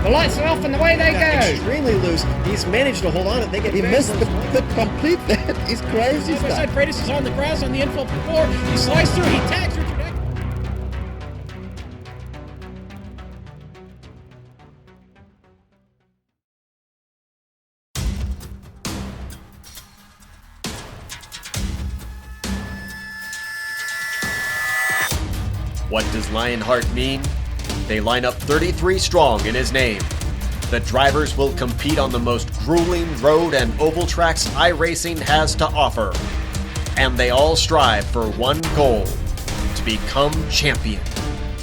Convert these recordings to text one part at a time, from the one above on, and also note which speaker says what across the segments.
Speaker 1: The lights are off and away they go.
Speaker 2: Extremely loose. He's managed to hold on. I think he missed the complete that. He's crazy stuff.
Speaker 1: Side Freitas is on the grass on the infield before. He slides through. He tags Richard.
Speaker 3: What does LionHeart mean? They line up 33 strong in his name. The drivers will compete on the most grueling road and oval tracks iRacing has to offer. And they all strive for one goal, to become champion.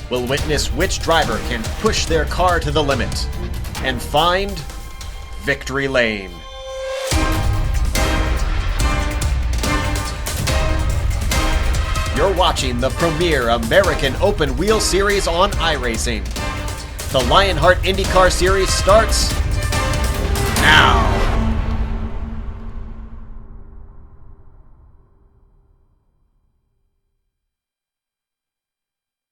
Speaker 3: We'll witness which driver can push their car to the limit and find victory lane. You're watching the premier American Open Wheel Series on iRacing. The LionHeart IndyCar Series starts now.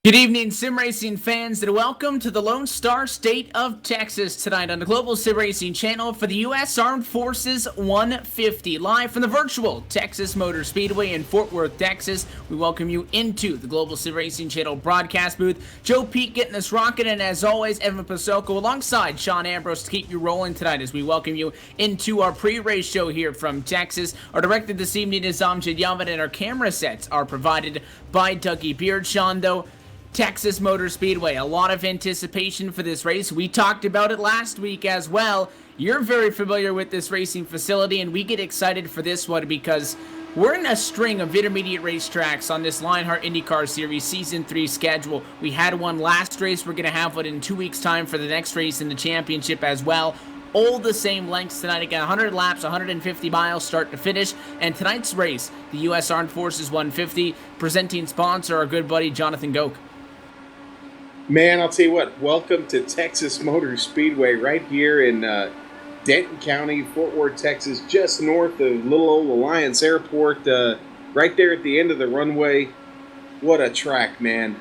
Speaker 4: Good evening, sim racing fans, and welcome to the Lone Star State of Texas tonight on the Global Sim Racing channel for the U.S. Armed Forces 150, live from the virtual Texas Motor Speedway in Fort Worth, Texas. We welcome you into the Global Sim Racing channel broadcast booth. Joe Pete getting us rocking, and as always, Evan Pasoko alongside Sean Ambrose to keep you rolling tonight as we welcome you into our pre-race show here from Texas. Our director this evening is Amjad Yavid, and our camera sets are provided by Dougie Beard. Sean, though, Texas Motor Speedway, a lot of anticipation for this race. We talked about it last week as well. You're very familiar with this racing facility, and we get excited for this one because we're in a string of intermediate racetracks on this LionHeart IndyCar Series Season 3 schedule. We had one last race. We're going to have one in 2 weeks' time for the next race in the championship as well. All the same lengths tonight. Again, 100 laps, 150 miles start to finish. And tonight's race, the U.S. Armed Forces 150, presenting sponsor, our good buddy Jonathan Goke.
Speaker 5: Man, I'll tell you what, welcome to Texas Motor Speedway right here in Denton County, Fort Worth, Texas, just north of little old Alliance Airport, right there at the end of the runway. What a track, man.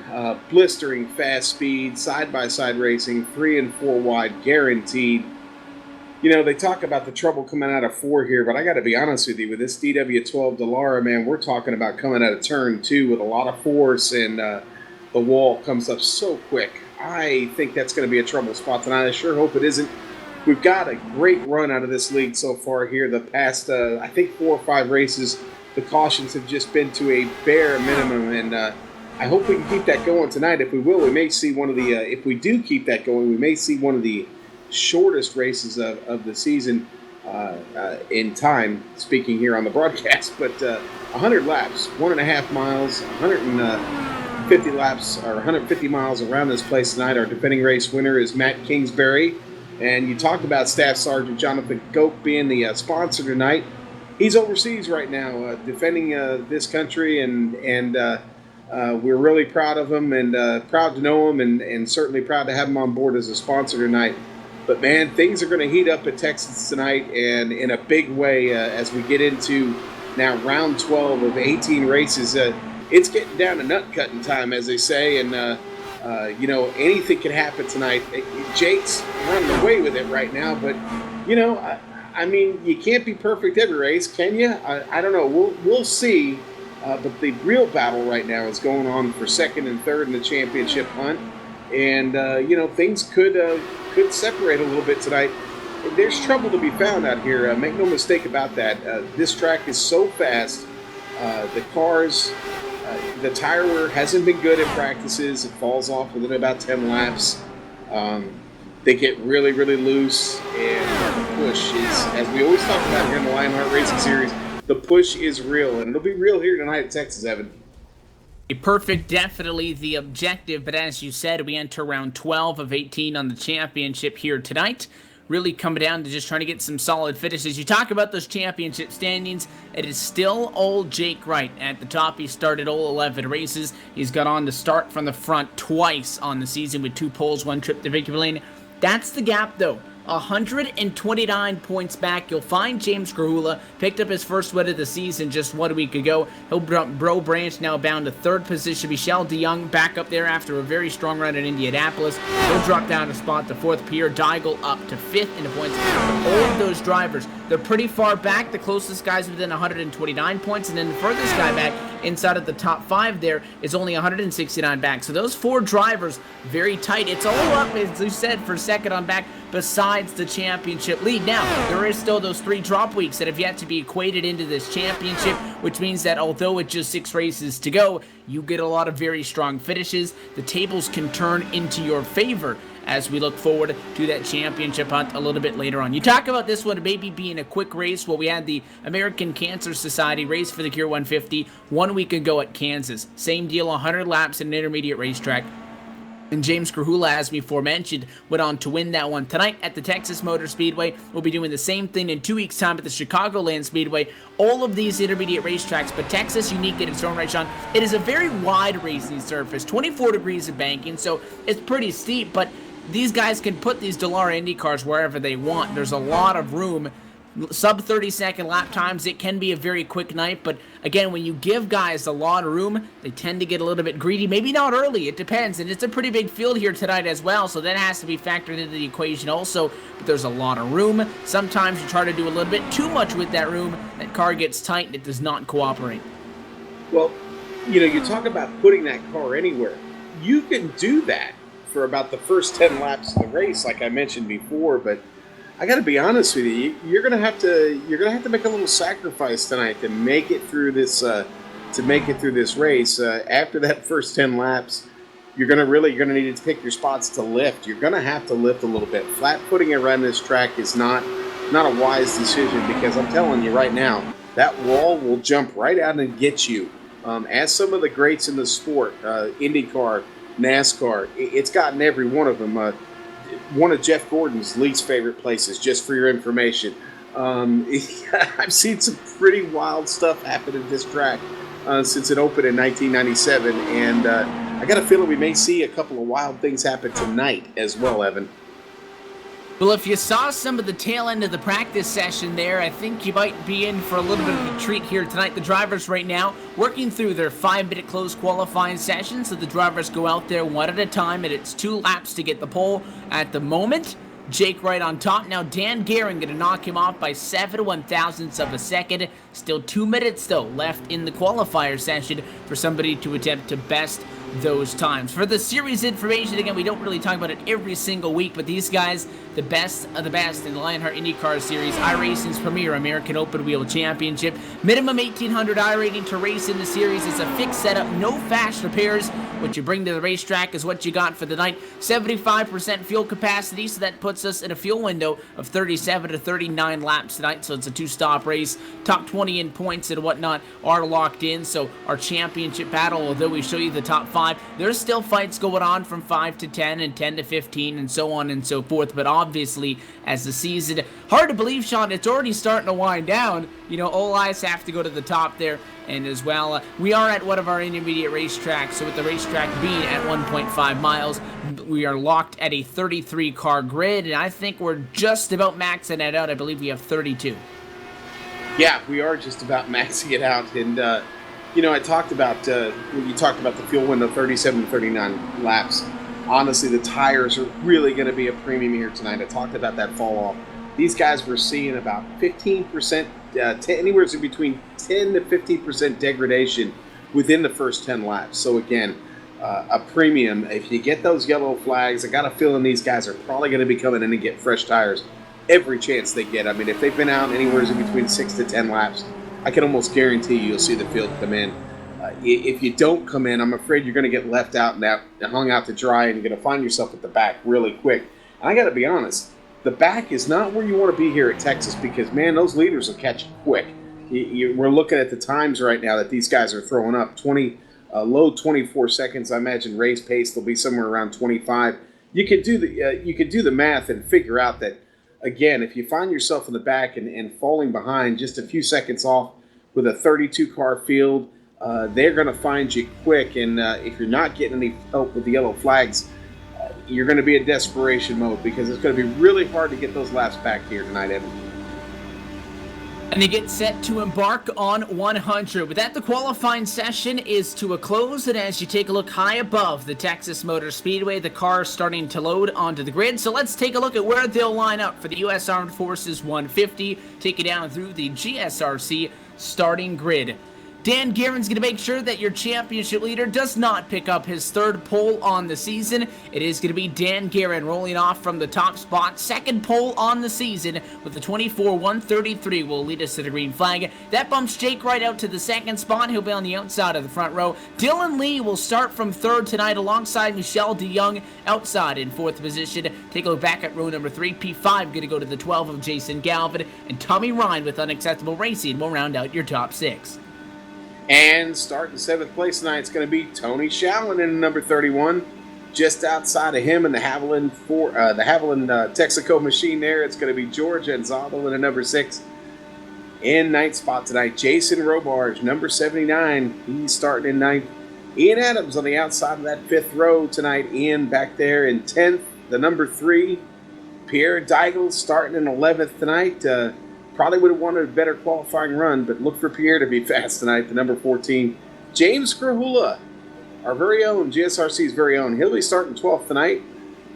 Speaker 5: Blistering fast speed, side-by-side racing, 3 and 4 wide, guaranteed. You know, they talk about the trouble coming out of 4 here, but I got to be honest with you, with this DW12 Dallara, man, we're talking about coming out of turn 2 with a lot of force, and the wall comes up so quick. I think that's going to be a trouble spot tonight. I sure hope it isn't. We've got a great run out of this league so far here. The past, I think, 4 or 5 races, the cautions have just been to a bare minimum, and I hope we can keep that going tonight. If we will, we may see one of the, if we do keep that going, we may see one of the shortest races of the season in time, speaking here on the broadcast. But 100 laps, 1.5 miles, 150 laps or 150 miles around this place tonight. Our defending race winner is Matt Kingsbury. And you talked about Staff Sergeant Jonathan Goke being the sponsor tonight. He's overseas right now defending this country, and we're really proud of him and proud to know him, and certainly proud to have him on board as a sponsor tonight. But, man, things are going to heat up at Texas tonight, and in a big way as we get into now round 12 of 18 races. It's getting down to nut-cutting time, as they say, and, you know, anything can happen tonight. Jake's running away with it right now, but, you know, I mean, you can't be perfect every race, can you? I don't know. We'll see. But the real battle right now is going on for second and third in the championship hunt, and, you know, things could separate a little bit tonight. There's trouble to be found out here. Make no mistake about that. This track is so fast. The cars... the tire wear hasn't been good at practices. It falls off within about 10 laps. They get really, really loose, and the push is, as we always talk about here in the LionHeart Racing Series, the push is real, and it'll be real here tonight at Texas, Evan.
Speaker 4: Perfect, definitely the objective, but as you said, we enter round 12 of 18 on the championship here tonight. Really coming down to just trying to get some solid finishes. You talk about those championship standings, it is still old Jake Wright at the top. He started all 11 races. He's got on to start from the front twice on the season with 2 poles, 1 trip to victory lane. That's the gap, though, 129 points back. You'll find James Grahula picked up his first win of the season just 1 week ago. He'll Bro Branch now bound to third position. Michelle DeYoung back up there after a very strong run in Indianapolis. He'll drop down a spot to fourth. Pierre Deigel up to fifth in the points. All of those drivers, they're pretty far back. The closest guy's within 129 points, and then the furthest guy back inside of the top 5 there is only 169 back. So those 4 drivers, very tight. It's all up, as you said, for second on back besides the championship lead. Now, there is still those 3 drop weeks that have yet to be equated into this championship, which means that although it's just 6 races to go, you get a lot of very strong finishes. The tables can turn into your favor as we look forward to that championship hunt a little bit later on. You talk about this one maybe being a quick race. Well, we had the American Cancer Society race for the Gear 150 1 week ago at Kansas. Same deal, 100 laps in an intermediate racetrack. And James Grahula, as before mentioned, went on to win that one. Tonight at the Texas Motor Speedway, we'll be doing the same thing in 2 weeks' time at the Chicagoland Speedway. All of these intermediate racetracks, but Texas unique in its own right, Sean. It is a very wide racing surface, 24 degrees of banking, so it's pretty steep, but these guys can put these Dallara Indy cars wherever they want. There's a lot of room. Sub 30-second lap times, it can be a very quick night, but again, when you give guys a lot of room, they tend to get a little bit greedy. Maybe not early, it depends, and it's a pretty big field here tonight as well, so that has to be factored into the equation also, but there's a lot of room. Sometimes you try to do a little bit too much with that room, that car gets tight and it does not cooperate.
Speaker 5: Well, you talk about putting that car anywhere. You can do that for about the first 10 laps of the race, like I mentioned before, but I got to be honest with you. You're gonna have to make a little sacrifice tonight to make it through this race. After that first 10 laps, you're gonna need to pick your spots to lift. You're gonna have to lift a little bit. Flat footing around this track is not a wise decision, because I'm telling you right now, that wall will jump right out and get you. As some of the greats in the sport, IndyCar, NASCAR, it's gotten every one of them. One of Jeff Gordon's least favorite places, just for your information. I've seen some pretty wild stuff happen at this track since it opened in 1997, and I got a feeling we may see a couple of wild things happen tonight as well, Evan.
Speaker 4: Well, if you saw some of the tail end of the practice session there, I think you might be in for a little bit of a treat here tonight. The drivers right now working through their 5-minute closed qualifying session, so the drivers go out there one at a time, and it's 2 laps to get the pole at the moment. Jake right on top. Now Dan Guerin going to knock him off by 7 1/1000ths of a second. Still 2 minutes, though, left in the qualifier session for somebody to attempt to best those times. For the series information, again, we don't really talk about it every single week, but these guys, the best of the best in the LionHeart IndyCar Series, iRacing's premier American Open Wheel Championship. Minimum 1800 iRating to race in the series. It's a fixed setup, no fast repairs. What you bring to the racetrack is what you got for the night. 75% fuel capacity, so that puts us in a fuel window of 37 to 39 laps tonight, so it's a 2-stop race. Top 20 in points and whatnot are locked in, so our championship battle, although we show you the top 5, there's still fights going on from 5 to 10 and 10 to 15 and so on and so forth, but obviously, as the season, hard to believe, Sean, it's already starting to wind down. All eyes have to go to the top there. And as well, we are at one of our intermediate racetracks, so with the racetrack being at 1.5 miles, we are locked at a 33-car grid, and I think we're just about maxing it out. I believe we have 32.
Speaker 5: Yeah, we are just about maxing it out, and I talked about when you talked about the fuel window, 37 to 39 laps. Honestly, the tires are really going to be a premium here tonight. I talked about that fall off. These guys were seeing about 15%. Anywhere in between 10 to 15% degradation within the first 10 laps. So again, a premium. If you get those yellow flags, I got a feeling these guys are probably going to be coming in and get fresh tires every chance they get. I mean, if they've been out anywhere in between 6 to 10 laps, I can almost guarantee you'll see the field come in. If you don't come in, I'm afraid you're going to get left out and hung out to dry, and you're going to find yourself at the back really quick. And I got to be honest, the back is not where you want to be here at Texas, because, man, those leaders will catch you quick. We're looking at the times right now that these guys are throwing up. Low 24 seconds. I imagine race pace will be somewhere around 25. You could do the math and figure out that, again, if you find yourself in the back and falling behind just a few seconds off with a 32-car field, they're going to find you quick. And if you're not getting any help with the yellow flags, you're going to be in desperation mode because it's going to be really hard to get those laps back here tonight, Evan.
Speaker 4: And they get set to embark on 100. With that, the qualifying session is to a close, and as you take a look high above the Texas Motor Speedway, the cars starting to load onto the grid. So let's take a look at where they'll line up for the U.S. Armed Forces 150, take it down through the GSRC starting grid. Dan Guerin's going to make sure that your championship leader does not pick up his third pole on the season. It is going to be Dan Guerin rolling off from the top spot. Second pole on the season with the 24-133 will lead us to the green flag. That bumps Jake Wright out to the second spot. He'll be on the outside of the front row. Dylan Lee will start from third tonight alongside Michelle DeYoung outside in fourth position. Take a look back at row number 3. P5 going to go to the 12 of Jason Galvin. And Tommy Ryan with Unacceptable Racing will round out your top 6.
Speaker 5: And starting 7th place tonight, it's going to be Tony Shallon in number 31. Just outside of him in the Haviland Texaco machine there, it's going to be George Enzalo in a number 6. In 9th spot tonight, Jason Robarge, number 79. He's starting in 9th. Ian Adams on the outside of that 5th row tonight. Ian back there in 10th, the number 3. Pierre Deigel starting in 11th tonight. Probably would have wanted a better qualifying run, but look for Pierre to be fast tonight, the number 14. James Krahula, our very own, GSRC's very own. He'll be starting 12th tonight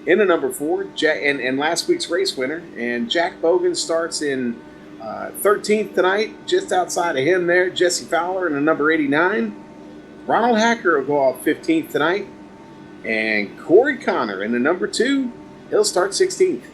Speaker 5: in the number 4, and last week's race winner. And Jack Bogan starts in 13th tonight, just outside of him there. Jesse Fowler in the number 89. Ronald Hacker will go off 15th tonight. And Corey Connor in the number 2, he'll start 16th.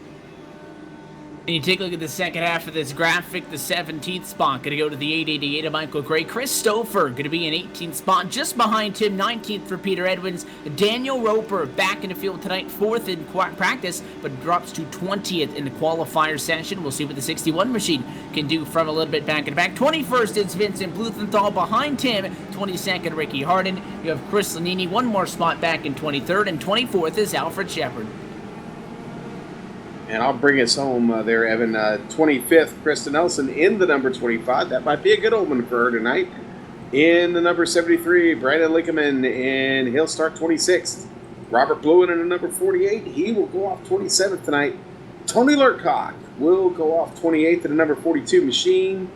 Speaker 4: And you take a look at the second half of this graphic, the 17th spot going to go to the 888 of Michael Gray. Chris Stouffer going to be in 18th spot, just behind him, 19th for Peter Edwards. Daniel Roper back in the field tonight, 4th in practice, but drops to 20th in the qualifier session. We'll see what the 61 machine can do from a little bit back and back. 21st is Vincent Bluthenthal, behind him, 22nd Ricky Harden. You have Chris Lanini, one more spot back in 23rd, and 24th is Alfred Shepard.
Speaker 5: And I'll bring us home there, Evan. 25th, Krista Nelson in the number 25. That might be a good omen for her tonight. In the number 73, Brandon Lincoln, and he'll start 26th. Robert Bluen in the number 48. He will go off 27th tonight. Tony Lurcock will go off 28th in the number 42 machine.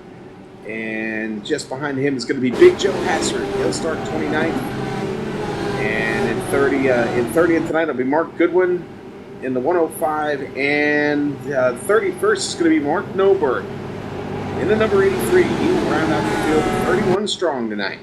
Speaker 5: And just behind him is going to be Big Joe Hassard. He'll start 29th. And in 30th tonight will be Mark Goodwin in the 105, and 31st is going to be Mark Noberg in the number 83. He will round out the field 31 strong tonight.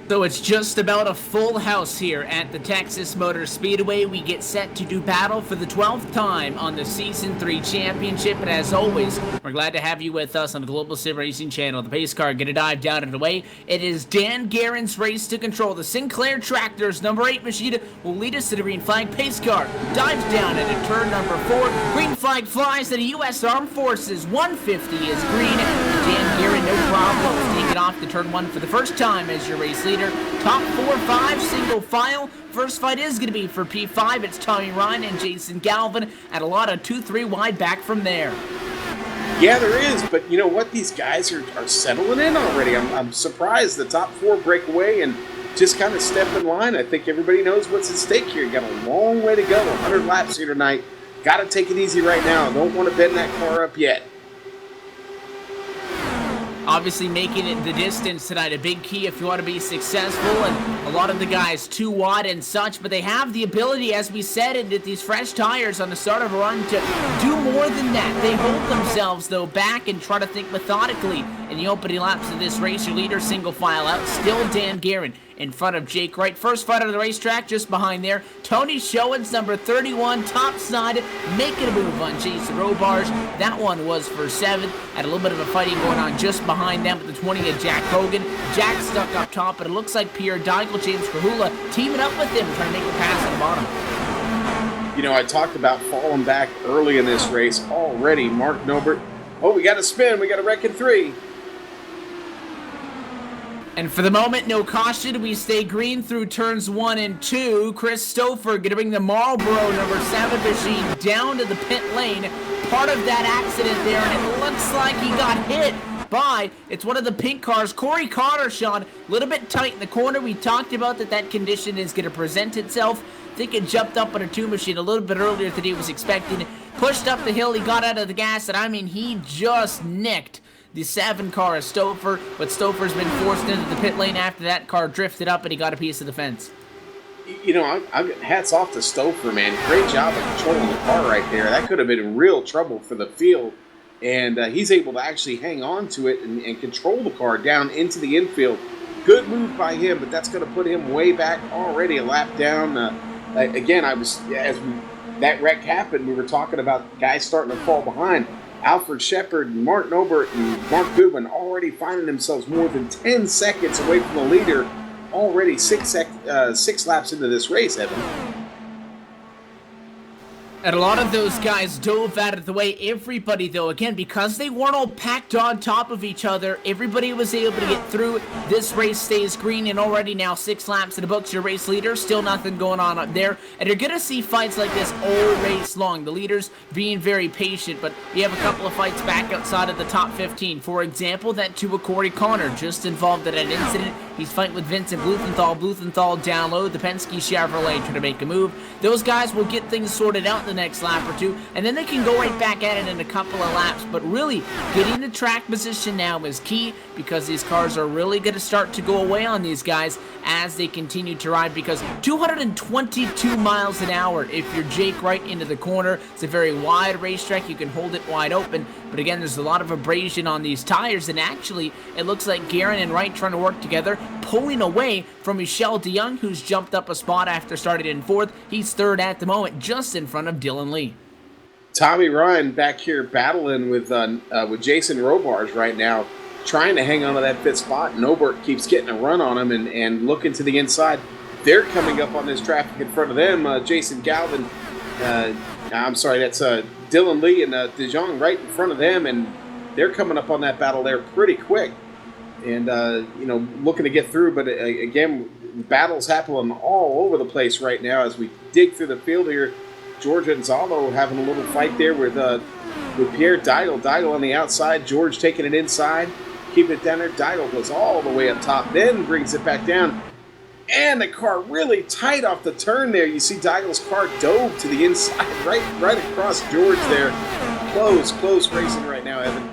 Speaker 4: So it's just about a full house here at the Texas Motor Speedway. We get set to do battle for the 12th time on the Season 3 Championship. And as always, we're glad to have you with us on the Global Sim Racing channel. The pace car going to dive down and away. It is Dan Guerin's race to control. The Sinclair Tractors number 8 machine will lead us to the green flag. Pace car dives down into turn number 4. Green flag flies to the U.S. Armed Forces. 150 is green. Dan Guerin, no problem, taking off to turn 1 for the first time as your race leader. Top 4-5 single file. First fight is going to be for P5. It's Tommy Ryan and Jason Galvin, and a lot of 2-3 wide back from there.
Speaker 5: Yeah, there is, but you know what? These guys are settling in already. I'm surprised the top 4 break away and just kind of step in line. I think everybody knows what's at stake here. You got a long way to go. 100 laps here tonight. Got to take it easy right now. Don't want to bend that car up yet.
Speaker 4: Obviously making it the distance tonight, a big key if you want to be successful, and a lot of the guys too wide and such, but they have the ability, as we said, at these fresh tires on the start of a run to do more than that. They hold themselves, though, back and try to think methodically in the opening laps of this race. Your leader single file out, still Dan Guerin in front of Jake Wright. First fight on the racetrack, just behind there. Tony Showens, number 31, top side, making a move on Jason Robarge. That one was for 7th. Had a little bit of a fighting going on just behind them with the 20 of Jack Hogan. Jack stuck up top, but it looks like Pierre Deigel, James Krahula teaming up with him, trying to make a pass on the bottom.
Speaker 5: You know, I talked about falling back early in this race already. Mark Nobert. Oh, we got a spin. We got a wreck in 3.
Speaker 4: And for the moment, no caution. We stay green through turns 1 and 2. Chris Stouffer going to bring the Marlboro number 7 machine down to the pit lane. Part of that accident there, and it looks like he got hit by, it's one of the pink cars. Corey Connor, Sean, a little bit tight in the corner. We talked about that condition is going to present itself. think it jumped up on a 2 machine a little bit earlier than he was expecting. Pushed up the hill, he got out of the gas, and I mean, he just nicked the 7 car of Stouffer, but Stouffer's been forced into the pit lane after that car drifted up and he got a piece of the fence.
Speaker 5: You know, hats off to Stouffer, man. Great job of controlling the car right there. That could have been real trouble for the field. And he's able to actually hang on to it and control the car down into the infield. Good move by him, but that's going to put him way back, already a lap down. Again, that wreck happened, we were talking about guys starting to fall behind. Alfred Shepard, Mark Nobert, and Mark Goodwin already finding themselves more than 10 seconds away from the leader, already 6 laps into this race, Evan.
Speaker 4: And a lot of those guys dove out of the way. Everybody, though, again, because they weren't all packed on top of each other, everybody was able to get through. This race stays green, and already now 6 laps in the books. Your race leader, still nothing going on up there. And you're going to see fights like this all race long. The leaders being very patient, but you have a couple of fights back outside of the top 15. For example, that Tua Corey Connor just involved in an incident. He's fighting with Vincent Blumenthal. Blumenthal down low. The Penske Chevrolet trying to make a move. Those guys will get things sorted out in the next lap or two, and then they can go right back at it in a couple of laps. But really, getting the track position now is key, because these cars are really going to start to go away on these guys as they continue to ride, because 222 miles an hour if you're Jake right into the corner. It's a very wide racetrack. You can hold it wide open, but again, there's a lot of abrasion on these tires, and actually, it looks like Guerin and Wright trying to work together, pulling away from Michel de Jong, who's jumped up a spot after starting in 4th. He's 3rd at the moment, just in front of Dylan Lee.
Speaker 5: Tommy Ryan back here battling with Jason Robards right now, trying to hang on to that 5th spot. Nobert keeps getting a run on him and looking to the inside. They're coming up on this traffic in front of them. Jason Galvin, that's Dylan Lee and De Jong right in front of them, and they're coming up on that battle there pretty quick. And, looking to get through, but again, battles happening all over the place right now as we dig through the field here. George Gonzalo having a little fight there with Pierre Daigle. Daigle on the outside, George taking it inside, keeping it down there. Daigle goes all the way up top, then brings it back down. And the car really tight off the turn there. You see Daigle's car dove to the inside, right across George there. Close racing right now, Evan.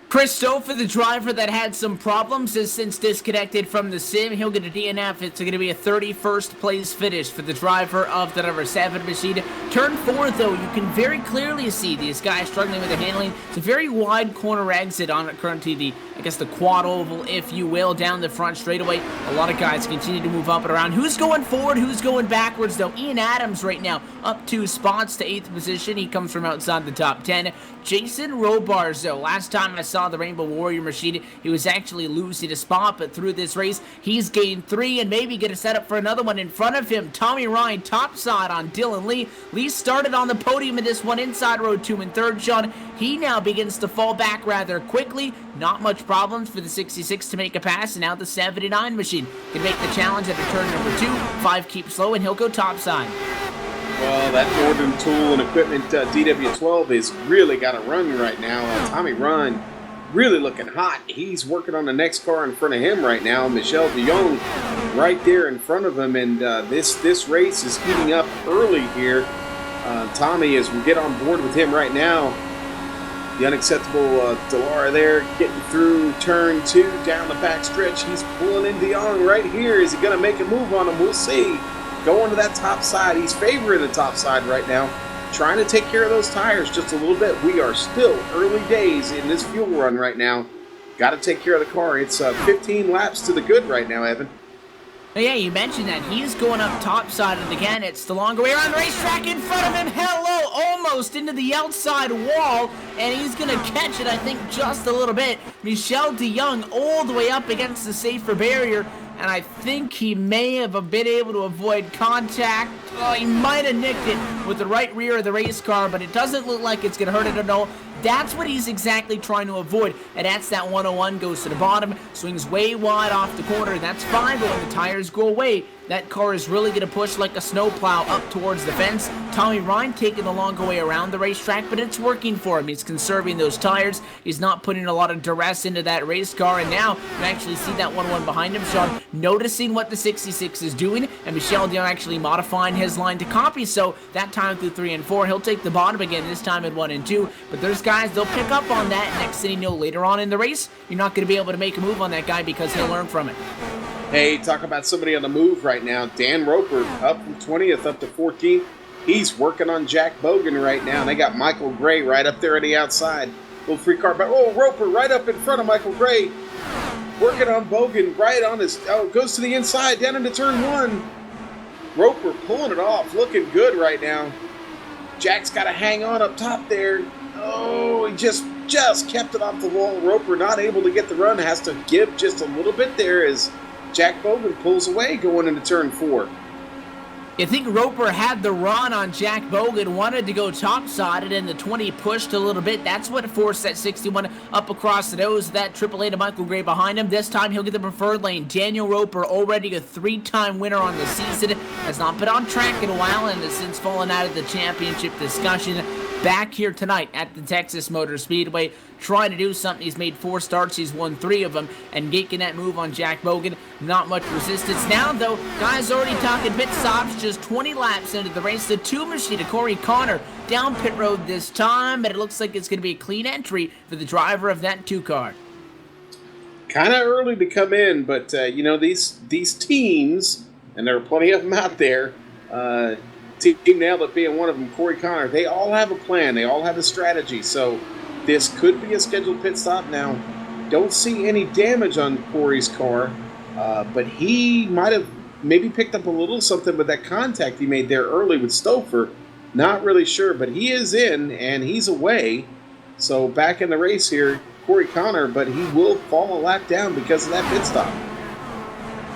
Speaker 4: Chris Stouffer, the driver that had some problems, has since disconnected from the sim. He'll get a DNF. It's going to be a 31st place finish for the driver of the number 7 machine. Turn 4, though, you can very clearly see these guys struggling with the handling. It's a very wide corner exit on it, currently the quad oval, if you will, down the front straightaway. A lot of guys continue to move up and around. Who's going forward? Who's going backwards, though? Ian Adams right now up 2 spots to 8th position. He comes from outside the top 10. Jason Robards, though, last time I saw the Rainbow Warrior machine, he was actually losing a spot, but through this race, he's gained 3 and maybe get a setup for another one in front of him. Tommy Ryan, topside on Dylan Lee. Lee started on the podium in this one, inside row 2 and 3rd, Sean. He now begins to fall back rather quickly. Not much problems for the 66 to make a pass, and now the 79 machine can make the challenge at turn number 2. 5 keeps slow, and he'll go topside.
Speaker 5: Well, that Northern Tool and Equipment DW12 has really got a run right now. Tommy Ryan really looking hot. He's working on the next car in front of him right now. Michel de Jong right there in front of him, and this race is heating up early here. Tommy, as we get on board with him right now, the unacceptable Delara there, getting through turn 2 down the back stretch. He's pulling in de Jong right here. Is he going to make a move on him? We'll see. Going to that top side. He's favoring the top side right now, trying to take care of those tires just a little bit. We are still early days in this fuel run right now. Got to take care of the car. It's 15 laps to the good right now, Evan.
Speaker 4: Oh, yeah, you mentioned that. He's going up topside, and again, it's the longer way around the racetrack in front of him. Hello, almost into the outside wall, and he's going to catch it, I think, just a little bit. Michel de Jong all the way up against the safer barrier, and I think he may have been able to avoid contact. Oh, he might have nicked it with the right rear of the race car, but it doesn't look like it's going to hurt it at all. That's what he's exactly trying to avoid, and that's that 101 goes to the bottom, swings way wide off the corner. That's fine, but when the tires go away, that car is really going to push like a snowplow up towards the fence. Tommy Ryan taking the longer way around the racetrack, but it's working for him. He's conserving those tires. He's not putting a lot of duress into that race car, and now you can actually see that 1-1 behind him. Sean noticing what the 66 is doing, and Michel Dion actually modifying his line to copy, so that time through 3 and 4, he'll take the bottom again, this time at 1 and 2, but there's guys, they'll pick up on that. Next thing you know, later on in the race, you're not going to be able to make a move on that guy because he'll learn from it.
Speaker 5: Hey, talk about somebody on the move right now. Dan Roper up from 20th up to 14th. He's working on Jack Bogan right now. They got Michael Gray right up there on the outside. Little free car, but Roper right up in front of Michael Gray. Working on Bogan right on his, goes to the inside, down into turn 1. Roper pulling it off, looking good right now. Jack's got to hang on up top there. Oh, he just kept it off the wall. Roper not able to get the run, has to give just a little bit there as Jack Bogan pulls away going into turn 4.
Speaker 4: You think Roper had the run on Jack Bogan, wanted to go topsided, and the 20 pushed a little bit. That's what forced that 61 up across the nose. That AAA to Michael Gray behind him. This time he'll get the preferred lane. Daniel Roper, already a 3-time winner on the season, has not been on track in a while and has since fallen out of the championship discussion. Back here tonight at the Texas Motor Speedway, trying to do something. He's made 4 starts, he's won 3 of them, and making that move on Jack Bogan, not much resistance. Now, though, guys already talking pit stops, just 20 laps into the race. The 2 machine of Corey Connor down pit road this time, but it looks like it's going to be a clean entry for the driver of that 2 car.
Speaker 5: Kind of early to come in, but, these teams, and there are plenty of them out there, Team Nailed It being one of them, Corey Connor, they all have a plan. They all have a strategy. So this could be a scheduled pit stop now. Don't see any damage on Corey's car, but he might have maybe picked up a little something with that contact he made there early with Stouffer. Not really sure, but he is in and he's away. So back in the race here, Corey Connor, but he will fall a lap down because of that pit stop.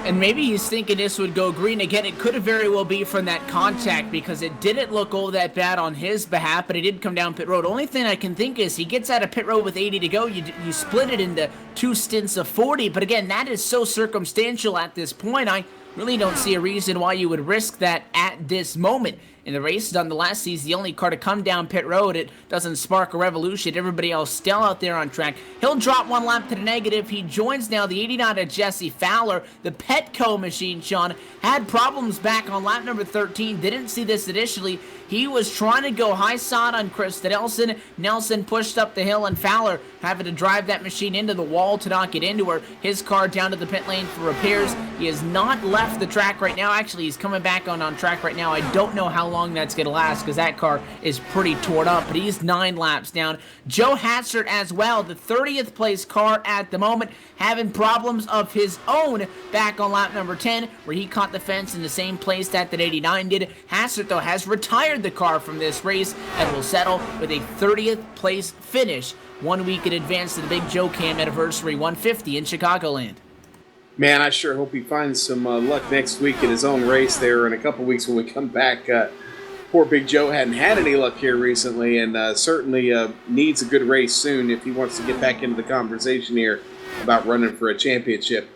Speaker 4: And maybe he's thinking this would go green again. It could very well be from that contact because it didn't look all that bad on his behalf, but he did come down pit road. Only thing I can think is he gets out of pit road with 80 to go. You split it into 2 stints of 40, but again, that is so circumstantial at this point. I really don't see a reason why you would risk that at this moment. In the race, nonetheless, he's the only car to come down pit road. It doesn't spark a revolution. Everybody else still out there on track. He'll drop 1 lap to the negative. He joins now the 89 of Jesse Fowler. The Petco machine, Sean, had problems back on lap number 13. Didn't see this initially. He was trying to go high side on Krista Nelson. Nelson pushed up the hill, and Fowler having to drive that machine into the wall to not get into her. His car down to the pit lane for repairs. He has not left the track right now. Actually, he's coming back on track right now. I don't know how long that's going to last because that car is pretty torn up, but he's 9 laps down. Joe Hatzert as well, the 30th place car at the moment, having problems of his own back on lap number 10, where he caught the fence in the same place that 89 did. Hatzert, though, has retired the car from this race and will settle with a 30th place finish 1 week in advance to the Big Joe Cam Anniversary 150 in Chicagoland.
Speaker 5: Man, I sure hope he finds some luck next week in his own race there in a couple weeks when we come back. Poor Big Joe hadn't had any luck here recently and certainly needs a good race soon if he wants to get back into the conversation here about running for a championship.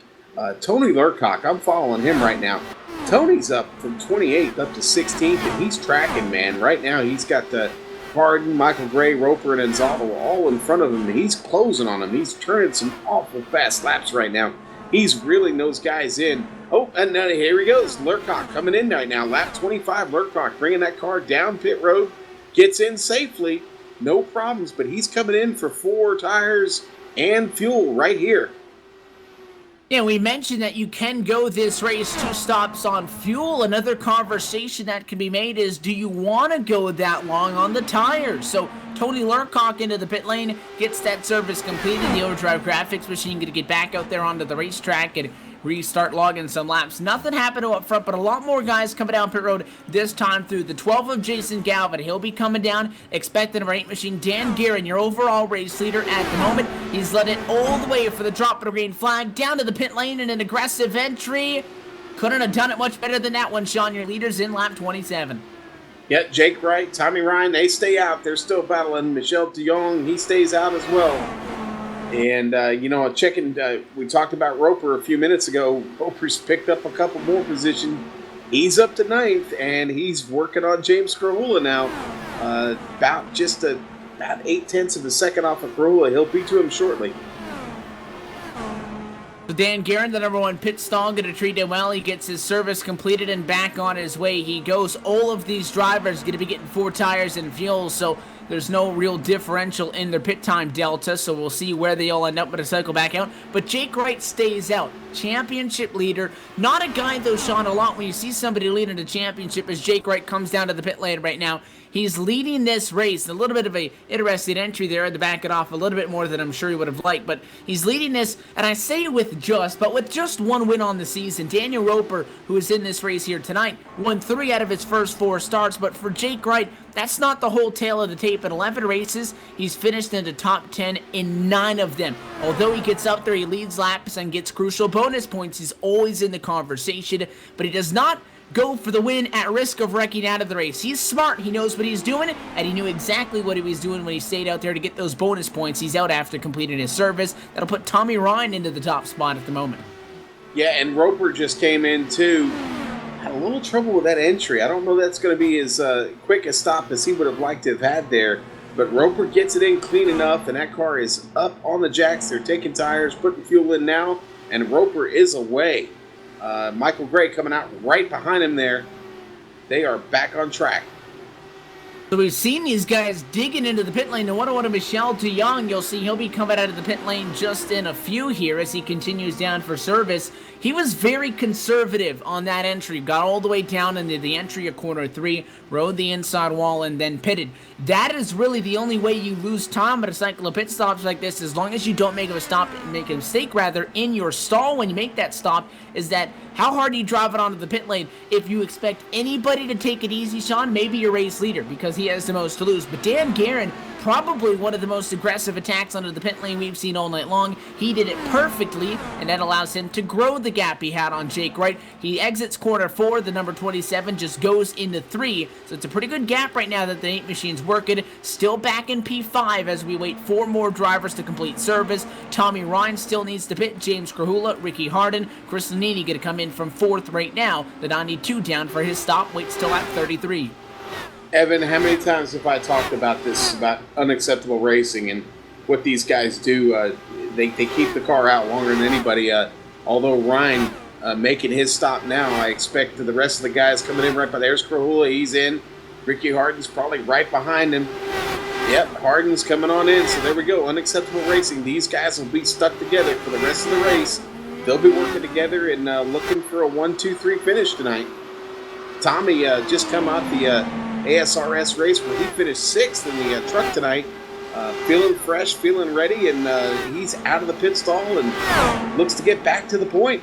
Speaker 5: Tony Lurcock, I'm following him right now. Tony's up from 28th up to 16th, and he's tracking, man. Right now, he's got Pardon, Michael Gray, Roper, and Gonzalo all in front of him, and he's closing on him. He's turning some awful fast laps right now. He's reeling those guys in. Oh, and now here he goes. Lurcock coming in right now. Lap 25, Lurcock bringing that car down pit road. Gets in safely. No problems, but he's coming in for 4 tires and fuel right here.
Speaker 4: Yeah, we mentioned that you can go this race 2 stops on fuel. Another conversation that can be made is, do you want to go that long on the tires? So Tony Lurcock into the pit lane, gets that service completed. The Overdrive Graphics machine going to get back out there onto the racetrack and restart logging some laps. Nothing happened up front, but a lot more guys coming down pit road this time through. The 12 of Jason Galvin, he'll be coming down. Expect the number 8 machine, Dan Guerin, your overall race leader at the moment. He's led it all the way for the drop of the green flag, down to the pit lane and an aggressive entry. Couldn't have done it much better than that one, Sean. Your leader's in lap 27.
Speaker 5: Yeah, Jake Wright, Tommy Ryan, they stay out. They're still battling. Michel DeYoung, he stays out as well. And, checking, we talked about Roper a few minutes ago. Roper's picked up a couple more positions. He's up to 9th, and he's working on James Krahula now. About 8/10 of a second off of Krahula. He'll be to him shortly.
Speaker 4: So Dan Guerin, the #1 pit stall, going to treat him well. He gets his service completed and back on his way. He goes. All of these drivers going to be getting 4 tires and fuel, so there's no real differential in their pit time delta, so we'll see where they all end up with a cycle back out. But Jake Wright stays out. Championship leader. Not a guy, though, Sean, a lot when you see somebody leading the championship as Jake Wright comes down to the pit lane right now. He's leading this race. A little bit of a interesting entry there to back it off a little bit more than I'm sure he would have liked. But he's leading this, and I say with just one win on the season. Daniel Roper, who is in this race here tonight, won 3 out of his first 4 starts. But for Jake Wright, that's not the whole tale of the tape. In 11 races, he's finished in the top 10 in 9 of them. Although he gets up there, he leads laps and gets crucial bonus points. He's always in the conversation, but he does not go for the win at risk of wrecking out of the race. He's smart, he knows what he's doing, and he knew exactly what he was doing when he stayed out there to get those bonus points. He's out after completing his service. That'll put Tommy Ryan into the top spot at the moment.
Speaker 5: Yeah, and Roper just came in too. Had a little trouble with that entry. I don't know that's going to be as quick a stop as he would have liked to have had there, but Roper gets it in clean enough, and that car is up on the jacks. They're taking tires, putting fuel in now, and Roper is away. Michael Gray coming out right behind him there. They are back on track.
Speaker 4: So we've seen these guys digging into the pit lane. The 101 of Michel DeYoung, you'll see he'll be coming out of the pit lane just in a few here as he continues down for service. He was very conservative on that entry. Got all the way down into the entry of corner 3, rode the inside wall, and then pitted. That is really the only way you lose time at a cycle of pit stops like this, as long as you don't make a mistake in your stall when you make that stop, is that how hard do you drive it onto the pit lane? If you expect anybody to take it easy, Sean, maybe your race leader, because he has the most to lose. But Dan Guerin, probably one of the most aggressive attacks onto the pit lane we've seen all night long. He did it perfectly, and that allows him to grow the gap he had on Jake Wright. He exits corner 4, the number 27 just goes into 3, so it's a pretty good gap right now that the 8 machine's working. Still back in P5 as we wait 4 more drivers to complete service. Tommy Ryan still needs to pit. James Krahula, Ricky Harden, Chris Lanini going to come in from 4th right now. The 92 down for his stop, waits till lap 33.
Speaker 5: Evan, how many times have I talked about this, about unacceptable racing and what these guys do? They keep the car out longer than anybody. Although Ryan making his stop now, I expect the rest of the guys coming in right by. There's Krahula, he's in. Ricky Harden's probably right behind him. Yep, Harden's coming on in, so there we go. Unacceptable racing. These guys will be stuck together for the rest of the race. They'll be working together and looking for a 1-2-3 finish tonight. Tommy just come out the ASRS race where he finished 6th in the truck tonight. Feeling fresh, feeling ready, and he's out of the pit stall and looks to get back to the point.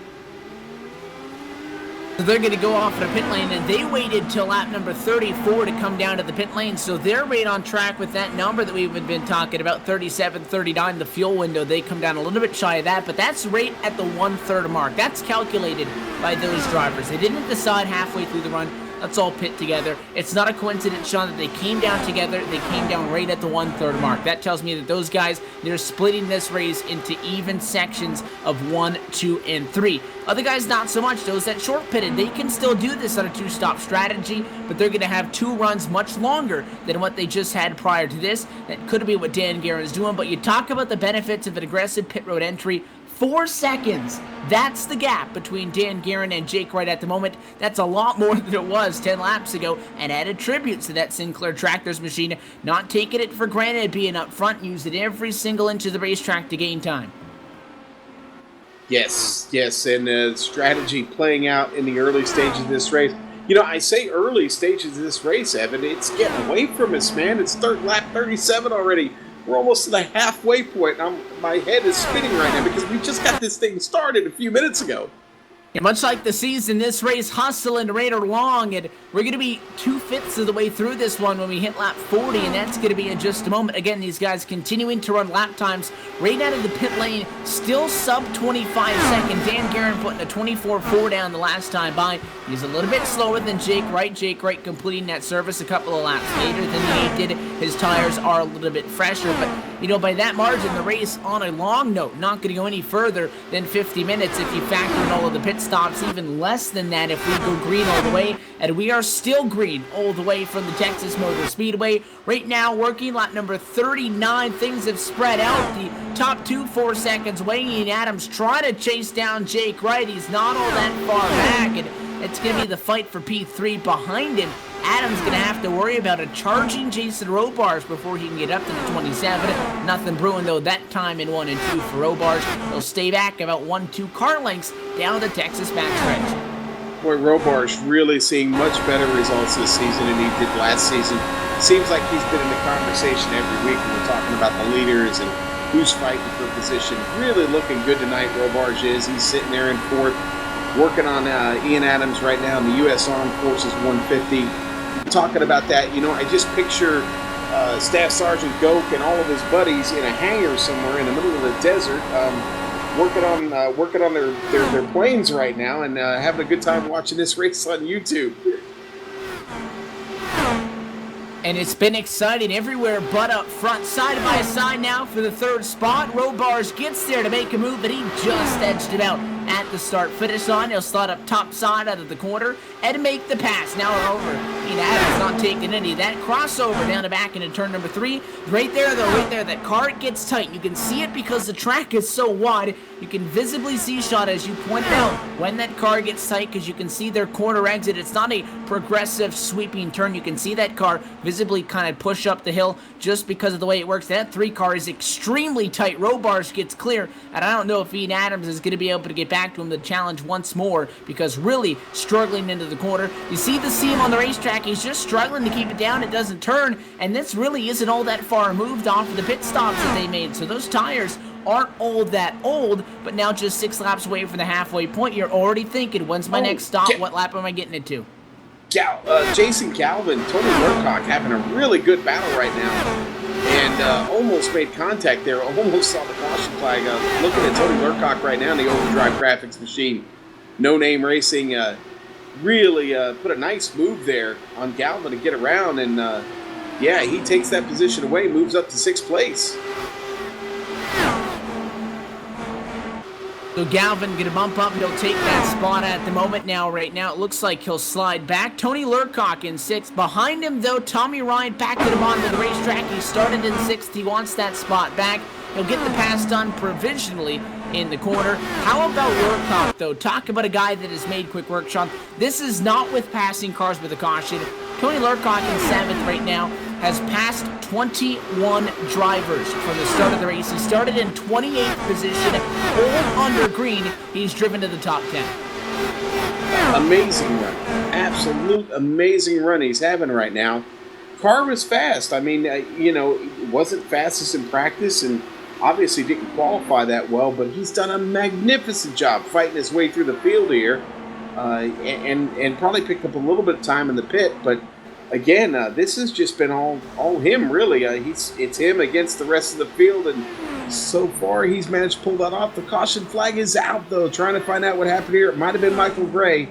Speaker 4: So they're going to go off in a pit lane, and they waited till lap number 34 to come down to the pit lane, so they're right on track with that number that we've been talking about, 37, 39, the fuel window. They come down a little bit shy of that, but that's right at the 1/3 mark. That's calculated by those drivers. They didn't decide halfway through the run. Let's all pit together. It's not a coincidence, Sean, that they came down together. They came down right at the 1/3 mark. That tells me that those guys, they're splitting this race into even sections of 1, 2, and 3. Other guys, not so much. Those that short pitted, they can still do this on a 2-stop strategy, but they're going to have 2 runs much longer than what they just had prior to this. That could be what Dan Guerin is doing, but you talk about the benefits of an aggressive pit road entry. 4 seconds. That's the gap between Dan Guerin and Jake Wright at the moment. That's a lot more than it was 10 laps ago, and added tributes to that Sinclair Tractors machine, not taking it for granted, being up front, using every single inch of the racetrack to gain time.
Speaker 5: Yes, and strategy playing out in the early stages of this race. You know, I say early stages of this race, Evan. It's getting away from us, man. It's lap 37 already. We're almost to the halfway point. My head is spinning right now because we just got this thing started a few minutes ago.
Speaker 4: Yeah, much like the season, this race hustling right along, and we're going to be 2/5 of the way through this one when we hit lap 40, and that's going to be in just a moment. Again, these guys continuing to run lap times right out of the pit lane, still sub 25 seconds. Dan Guerin putting a 24.4 down the last time by. He's a little bit slower than Jake Wright. Jake Wright completing that service a couple of laps later than he did. his tires are a little bit fresher. But, by that margin, the race on a long note, not going to go any further than 50 minutes if you factor in all of the pit stops, even less than that if we go green all the way. And we are still green all the way from the Texas Motor Speedway. Right now, working lap number 39. Things have spread out. The top 2, 4 seconds away. Ian Adams trying to chase down Jake Wright. He's not all that far back, and it's going to be the fight for P3 behind him. Adams going to have to worry about a charging Jason Robards before he can get up to the 27. Nothing brewing, though, that time in 1 and 2 for Robards. He'll stay back about 1-2 car lengths down the Texas backstretch.
Speaker 5: Boy, Robards really seeing much better results this season than he did last season. Seems like he's been in the conversation every week when we're talking about the leaders and who's fighting for position. Really looking good tonight, Robards is. He's sitting there in 4th, working on Ian Adams right now in the U.S. Armed Forces 150. Talking about that, I just picture Staff Sergeant Goke and all of his buddies in a hangar somewhere in the middle of the desert, working on their planes right now and having a good time watching this race on YouTube.
Speaker 4: And it's been exciting everywhere but up front. Side by side now for the 3rd spot. Robards gets there to make a move, but he just edged it out at the start-finish line. He'll slide up top side out of the corner and make the pass. Now over. Ian Adams not taking any of that. Crossover down the back into turn number 3. Right there, that car gets tight. You can see it because the track is so wide. You can visibly see, Sean, as you pointed out, when that car gets tight, because you can see their corner exit. It's not a progressive sweeping turn. You can see that car visibly kind of push up the hill just because of the way it works. That 3 car is extremely tight. Robards gets clear, and I don't know if Ian Adams is going to be able to get back to him to challenge once more, because really struggling into the corner. You see him on the racetrack. He's just struggling to keep it down. It doesn't turn, and this really isn't all that far moved off of the pit stops that they made. So those tires aren't all that old, but now just 6 laps away from the halfway point. You're already thinking, when's my next stop? What lap am I getting it to?
Speaker 5: Jason Calvin, Tony Murcock having a really good battle right now, and almost made contact there. Almost saw the caution flag. Looking at Tony Murcock right now in the Overdrive Graphics machine. No Name Racing really put a nice move there on Calvin to get around, and he takes that position away, moves up to 6th place.
Speaker 4: So Galvin going to bump up. He'll take that spot at the moment now. Right now, it looks like he'll slide back. Tony Lurcock in 6th. Behind him, though, Tommy Ryan back to the bottom of the racetrack. He started in 6th. He wants that spot back. He'll get the pass done provisionally in the corner. How about Lurcock, though? Talk about a guy that has made quick work, Sean. This is not with passing cars with a caution. Tony Lurcock in 7th right now has passed 21 drivers from the start of the race. He started in 28th position, all under green. He's driven to the top 10.
Speaker 5: Amazing run. Absolute amazing run he's having right now. Car was fast. I mean, it wasn't fastest in practice and obviously didn't qualify that well, but he's done a magnificent job fighting his way through the field here. And probably picked up a little bit of time in the pit, but again, this has just been all him, really. It's him against the rest of the field, and so far he's managed to pull that off. The caution flag is out, though. Trying to find out what happened here. It might have been Michael Gray.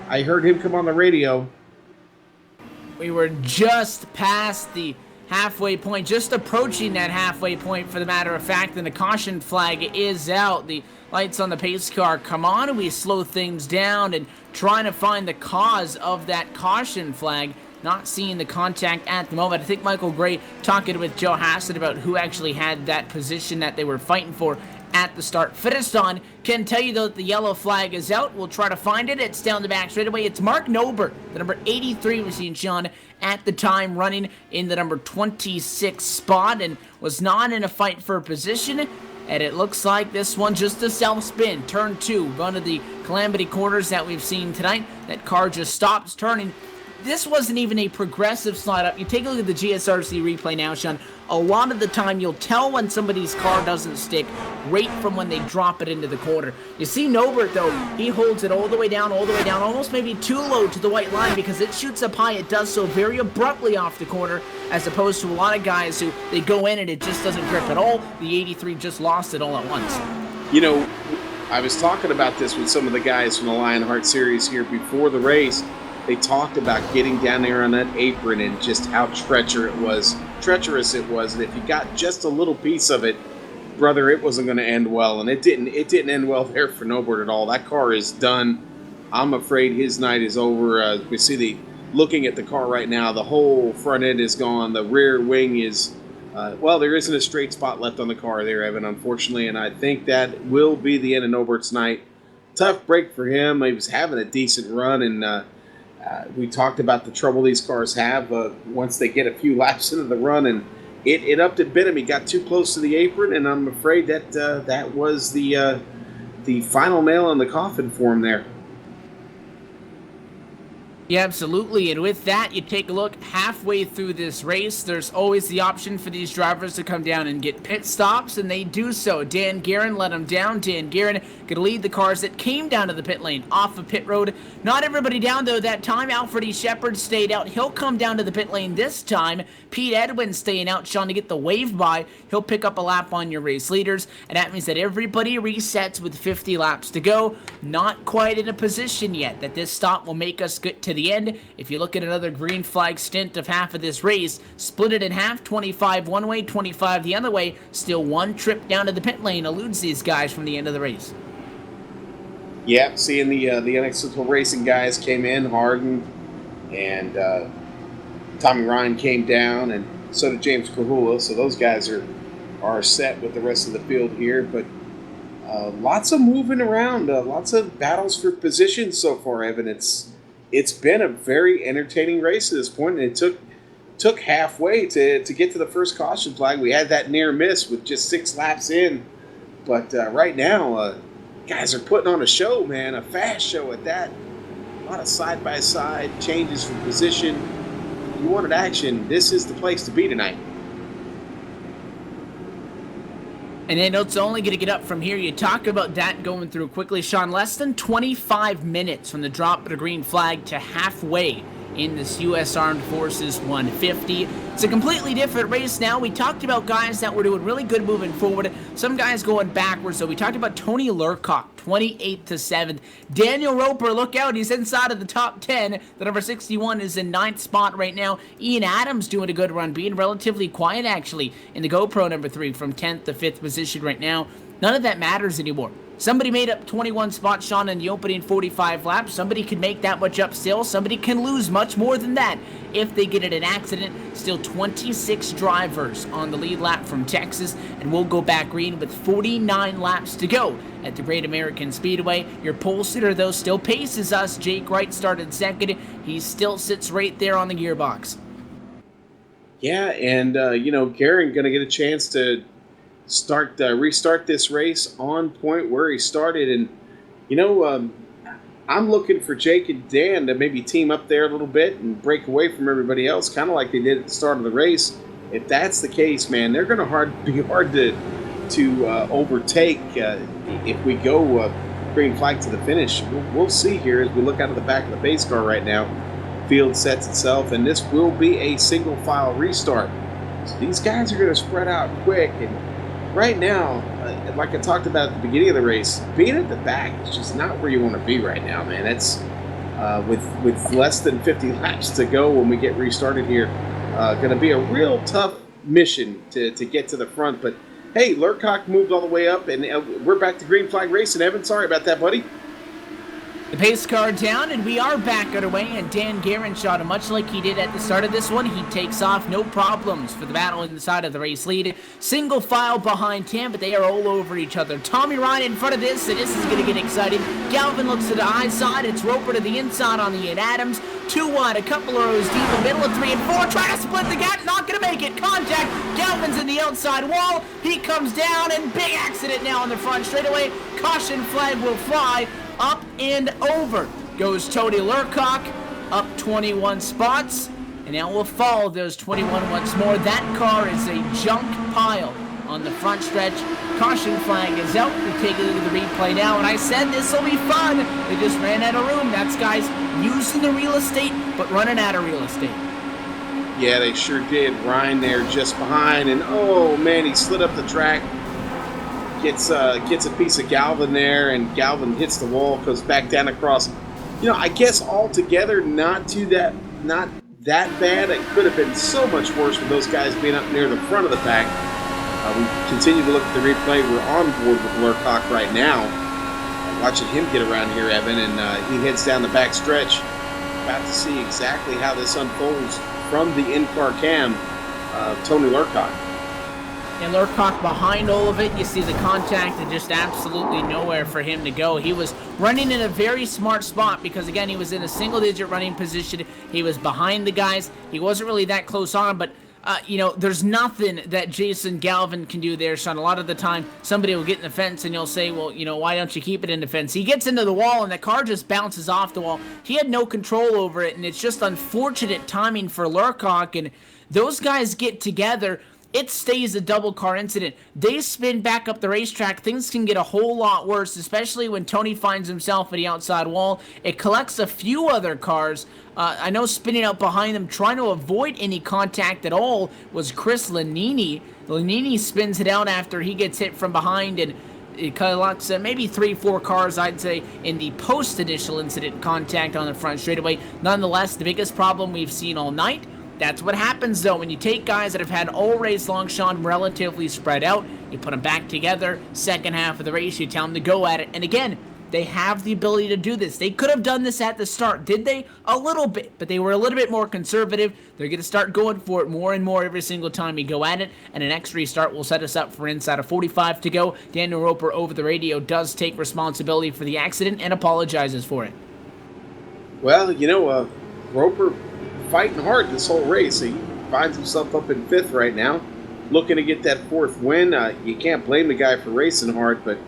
Speaker 5: I heard him come on the radio.
Speaker 4: We were just past the halfway point, just approaching that halfway point, for the matter of fact, and the caution flag is out. The lights on the pace car come on, and we slow things down and trying to find the cause of that caution flag. Not seeing the contact at the moment. I think Michael Gray talking with Joe Hassett about who actually had that position that they were fighting for at the start. Fitteston can tell you, though, that the yellow flag is out. We'll try to find it. It's down the back straightaway. It's Mark Nober, the number 83 we've seen, Sean, at the time running in the number 26 spot and was not in a fight for a position. And it looks like this one just a self-spin. Turn 2, one of the calamity corners that we've seen tonight. That car just stops turning. This wasn't even a progressive slide up. You take a look at the GSRC replay now, Sean. A lot of the time, you'll tell when somebody's car doesn't stick right from when they drop it into the corner. You see Nobert, though, he holds it all the way down, almost maybe too low to the white line because it shoots up high. It does so very abruptly off the corner, as opposed to a lot of guys who, they go in and it just doesn't grip at all. The 83 just lost it all at once.
Speaker 5: I was talking about this with some of the guys from the LionHeart series here before the race. they talked about getting down there on that apron and just how treacherous it was, and if you got just a little piece of it, brother, it wasn't going to end well, and it didn't end well there for Nobert at all. That car is done. I'm afraid his night is over. We see looking at the car right now, the whole front end is gone. The rear wing is, there isn't a straight spot left on the car there, Evan, unfortunately, and I think that will be the end of Nobert's night. Tough break for him. He was having a decent run, and we talked about the trouble these cars have once they get a few laps into the run, and it upped and bit him. He got too close to the apron, and I'm afraid that that was the final nail in the coffin for him there.
Speaker 4: Yeah, absolutely. And with that, you take a look halfway through this race. There's always the option for these drivers to come down and get pit stops, and they do so. Dan Guerin let them down. Dan Guerin going to lead the cars that came down to the pit lane off of pit road. Not everybody down, though, that time. Alfred E. Shepard stayed out. He'll come down to the pit lane this time. Pete Edwin staying out, Sean, to get the wave by. He'll pick up a lap on your race leaders, and that means that everybody resets with 50 laps to go. Not quite in a position yet that this stop will make us get to the end. If you look at another green flag stint of half of this race, split it in half, 25 one way, 25 the other way, still one trip down to the pit lane eludes these guys from the end of the race.
Speaker 5: Yeah, seeing the NXT Racing guys came in, Harden and Tommy Ryan came down, and so did James Kahula, so those guys are set with the rest of the field here, but lots of moving around, lots of battles for position so far, Evan. It's been a very entertaining race at this point, and it took halfway to get to the first caution flag. We had that near miss with just 6 laps in, but right now, guys are putting on a show, man, a fast show at that. A lot of side-by-side changes from position. You wanted action, this is the place to be tonight.
Speaker 4: And then it's only going to get up from here. You talk about that going through quickly, Sean. Less than 25 minutes from the drop of the green flag to halfway in this U.S. Armed Forces 150. It's a completely different race now. We talked about guys that were doing really good moving forward. Some guys going backwards. So we talked about Tony Lurcock, 28th to 7th. Daniel Roper, look out. He's inside of the top 10. The number 61 is in 9th spot right now. Ian Adams doing a good run, being relatively quiet, actually, in the GoPro number 3 from 10th to 5th position right now. None of that matters anymore. Somebody made up 21 spots, Sean, in the opening 45 laps. Somebody can make that much up still. Somebody can lose much more than that if they get in an accident. Still 26 drivers on the lead lap from Texas, and we'll go back green with 49 laps to go at the Great American Speedway. Your pole sitter, though, still paces us. Jake Wright started second. He still sits right there on the gearbox.
Speaker 5: Yeah, and, Garen going to get a chance to restart this race on point where he started, and I'm looking for Jake and Dan to maybe team up there a little bit and break away from everybody else, kind of like they did at the start of the race. If that's the case, man, they're going to be hard to overtake if we go green flag to the finish. We'll see here as we look out of the back of the pace car right now. Field sets itself, and this will be a single file restart. So these guys are going to spread out quick, and right now, like I talked about at the beginning of the race, being at the back is just not where you want to be right now, man. That's with less than 50 laps to go when we get restarted here. Going to be a real tough mission to get to the front. But, hey, Lurcock moved all the way up, and we're back to green flag racing. Evan, sorry about that, buddy.
Speaker 4: The pace car down, and we are back underway, and Dan Guerin shot him much like he did at the start of this one. He takes off, no problems for the battle inside of the race lead. Single file behind him, but they are all over each other. Tommy Ryan in front of this, and this is going to get exciting. Galvin looks to the high side. It's Roper to the inside on the Ian Adams. 2 wide, a couple of rows deep, the middle of 3 and 4. Trying to split the gap, not going to make it. Contact. Galvin's in the outside wall. He comes down, and big accident now on the front straightaway. Caution flag will fly. Up and over goes Tony Lurcock, up 21 spots, and now we'll follow those 21 once more. That car is a junk pile on the front stretch. Caution flag is out. We take a look at the replay now, and I said this will be fun. They just ran out of room. That's guys using the real estate, but running out of real estate.
Speaker 5: Yeah, they sure did. Ryan there just behind, and oh man, he slid up the track. Gets a piece of Galvin there, and Galvin hits the wall, goes back down across I guess altogether not that bad. It could have been so much worse with those guys being up near the front of the pack. We continue to look at the replay. We're on board with Lurcock right now, watching him get around here, Evan, and he heads down the back stretch. About to see exactly how this unfolds from the in-car cam. Tony Lurcock.
Speaker 4: And Lurcock behind all of it, you see the contact and just absolutely nowhere for him to go. He was running in a very smart spot because, again, he was in a single-digit running position. He was behind the guys. He wasn't really that close on him, but, there's nothing that Jason Galvin can do there, Sean. A lot of the time, somebody will get in the fence and you'll say, well, why don't you keep it in the fence? He gets into the wall and the car just bounces off the wall. He had no control over it, and it's just unfortunate timing for Lurcock, and those guys get together. It stays a double car incident. They spin back up the racetrack. Things can get a whole lot worse, especially when Tony finds himself at the outside wall. It collects a few other cars. I know spinning out behind them, trying to avoid any contact at all, was Chris Lanini. Lanini spins it out after he gets hit from behind, and it collects maybe 3-4 cars, I'd say, in the post-initial incident contact on the front straightaway. Nonetheless, the biggest problem we've seen all night. That's what happens, though, when you take guys that have had all race long, Sean, relatively spread out, you put them back together, second half of the race, you tell them to go at it. And again, they have the ability to do this. They could have done this at the start. Did they? A little bit, but they were a little bit more conservative. They're going to start going for it more and more every single time you go at it, and an next restart will set us up for inside of 45 to go. Daniel Roper over the radio does take responsibility for the accident and apologizes for it.
Speaker 5: Well, Roper fighting hard this whole race. He finds himself up in 5th right now, looking to get that 4th win. You can't blame the guy for racing hard, but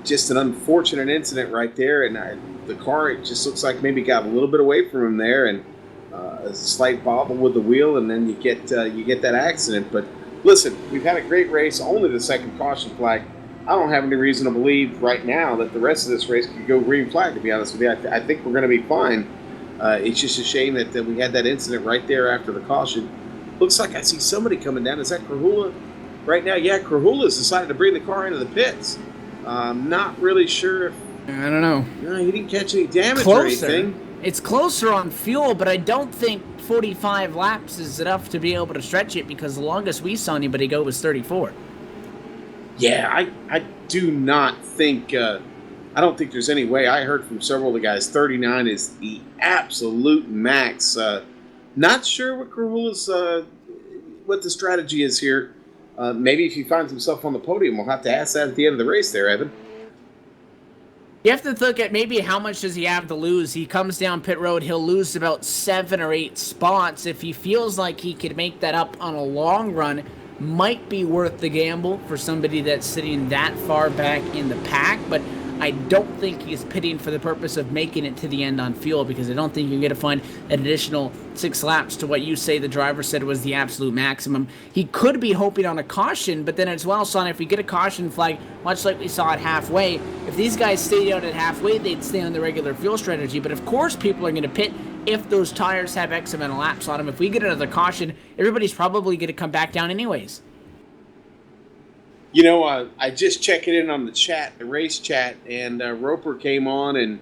Speaker 5: just an unfortunate incident right there. And the car, it just looks like maybe got a little bit away from him there, and a slight bobble with the wheel, and then you get that accident. But listen, we've had a great race. Only the second caution flag. I don't have any reason to believe right now that the rest of this race could go green flag, to be honest with you. I think we're going to be fine. It's just a shame that we had that incident right there after the caution. Looks like I see somebody coming down. Is that Krahula right now? Yeah, Krahula's decided to bring the car into the pits. Not really sure if...
Speaker 4: I don't know.
Speaker 5: No, he didn't catch any damage
Speaker 4: Closer.
Speaker 5: or anything.
Speaker 4: It's closer on fuel, but I don't think 45 laps is enough to be able to stretch it, because the longest we saw anybody go was 34.
Speaker 5: Yeah, I do not think... I don't think there's any way. I heard from several of the guys 39 is the absolute max. Not sure what Krahula's what the strategy is here. Maybe if he finds himself on the podium, we'll have to ask that at the end of the race there, Evan.
Speaker 4: You have to look at maybe how much does he have to lose. He comes down pit road, he'll lose about 7 or 8 spots. If he feels like he could make that up on a long run, might be worth the gamble for somebody that's sitting that far back in the pack, but I don't think he's pitting for the purpose of making it to the end on fuel, because I don't think you're going to find an additional 6 laps to what you say the driver said was the absolute maximum. He could be hoping on a caution, but then as well, Son, if we get a caution flag, much like we saw at halfway, if these guys stayed out at halfway, they'd stay on the regular fuel strategy. But of course, people are going to pit if those tires have X amount of laps on them. If we get another caution, everybody's probably going to come back down anyways.
Speaker 5: I just checked in on the chat, the race chat, and Roper came on and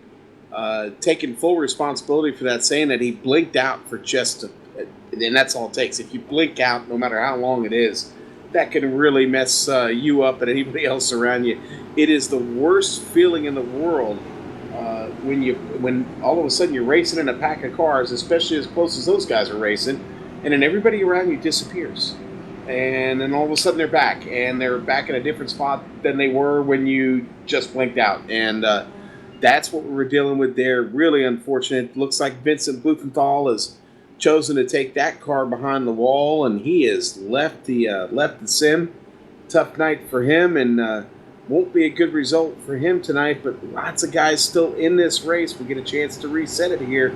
Speaker 5: taking full responsibility for that, saying that he blinked out for and that's all it takes. If you blink out, no matter how long it is, that can really mess you up and anybody else around you. It is the worst feeling in the world when all of a sudden you're racing in a pack of cars, especially as close as those guys are racing, and then everybody around you disappears. And then all of a sudden they're back, and they're back in a different spot than they were when you just blinked out. And that's what we were dealing with there. Really unfortunate. Looks like Vincent Blumenthal has chosen to take that car behind the wall, and he has left the sim. Tough night for him, and won't be a good result for him tonight. But lots of guys still in this race. We get a chance to reset it here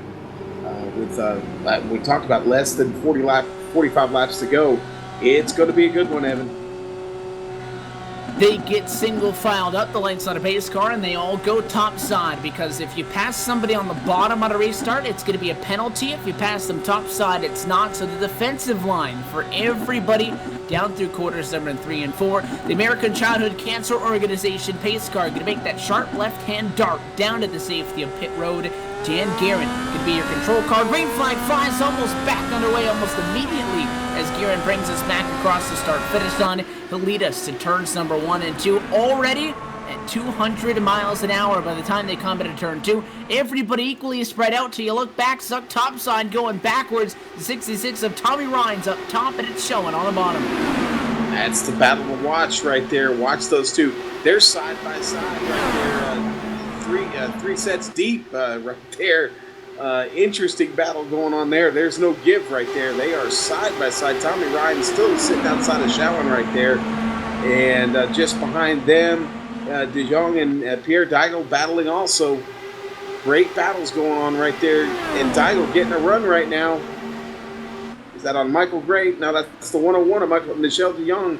Speaker 5: we talked about less than 45 laps to go. It's going to be a good one, Evan.
Speaker 4: They get single filed up the lengths on a base car, and they all go topside, because if you pass somebody on the bottom on a restart, it's going to be a penalty. If you pass them topside, it's not. So the defensive line for everybody down through quarters number 3 and 4. The American Childhood Cancer Organization pace car going to make that sharp left-hand dart down to the safety of pit road. Dan Guerin could be your control car. Green flag flies, almost back underway almost immediately as Guerin brings us back across the start-finish line. He'll lead us to turns number 1 and 2 already at 200 miles an hour by the time they come into turn 2. Everybody equally spread out till you look back, suck topside going backwards. The 66 of Tommy Ryan's up top, and it's showing on the bottom.
Speaker 5: That's the battle to watch right there. Watch those two. They're side by side right there. Three sets deep right there. Interesting battle going on there. There's no give right there. They are side by side. Tommy Ryan still sitting outside of Shallon right there. And just behind them, De Jong and Pierre Daigle battling also. Great battles going on right there. And Daigle getting a run right now. Is that on Michael Gray? No, that's the 101 of Michel de Jong.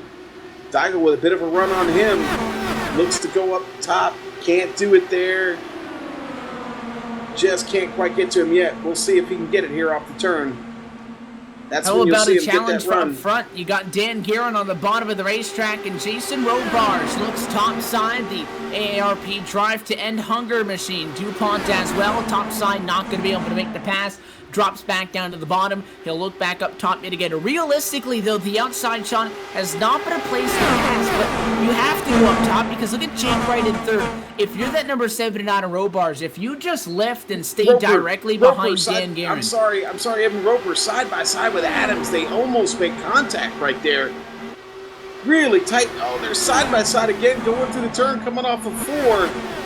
Speaker 5: Daigle with a bit of a run on him. Looks to go up top. Can't do it there. Just can't quite get to him yet. We'll see if he can get it here off the turn. That's
Speaker 4: How
Speaker 5: when you'll
Speaker 4: about
Speaker 5: see
Speaker 4: a
Speaker 5: him get
Speaker 4: challenge
Speaker 5: that run.
Speaker 4: from front? You got Dan Guerin on the bottom of the racetrack, and Jason Robars looks topside. The AARP drive to end hunger machine. DuPont as well. Topside not going to be able to make the pass. Drops back down to the bottom. He'll look back up top yet again. Realistically, though, the outside shot has not been a place to pass, but you have to go up top because look at Jake Wright in third. If you're that number 79 of Robars, if you just left and stayed directly behind Dan Guerin.
Speaker 5: I'm sorry, Evan Roper side by side with Adams. They almost make contact right there. Really tight. Oh, they're side by side again, going through the turn, coming off of 4.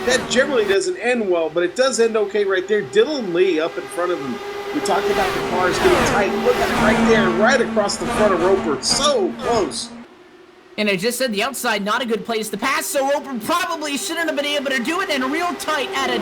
Speaker 5: That generally doesn't end well, but it does end okay right there. Dylan Lee up in front of him. We talked about the cars getting tight. Look at it right there, right across the front of Roper. So close.
Speaker 4: And I just said the outside, not a good place to pass, so Roper probably shouldn't have been able to do it, and real tight at a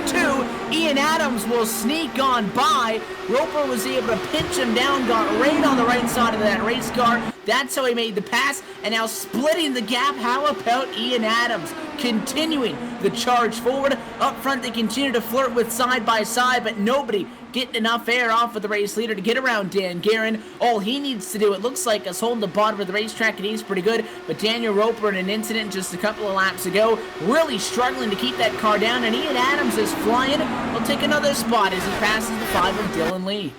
Speaker 4: 2. Ian Adams will sneak on by. Roper was able to pinch him down, got right on the right side of that race car. That's how he made the pass, and now splitting the gap. How about Ian Adams continuing the charge forward? Up front, they continue to flirt with side by side, but nobody getting enough air off of the race leader to get around Dan Guerin. All he needs to do, it looks like, is holding the bottom of the racetrack, and he's pretty good. But Daniel Roper in an incident just a couple of laps ago, really struggling to keep that car down, and Ian Adams is flying. He'll take another spot as he passes the 5 of Dylan Lee.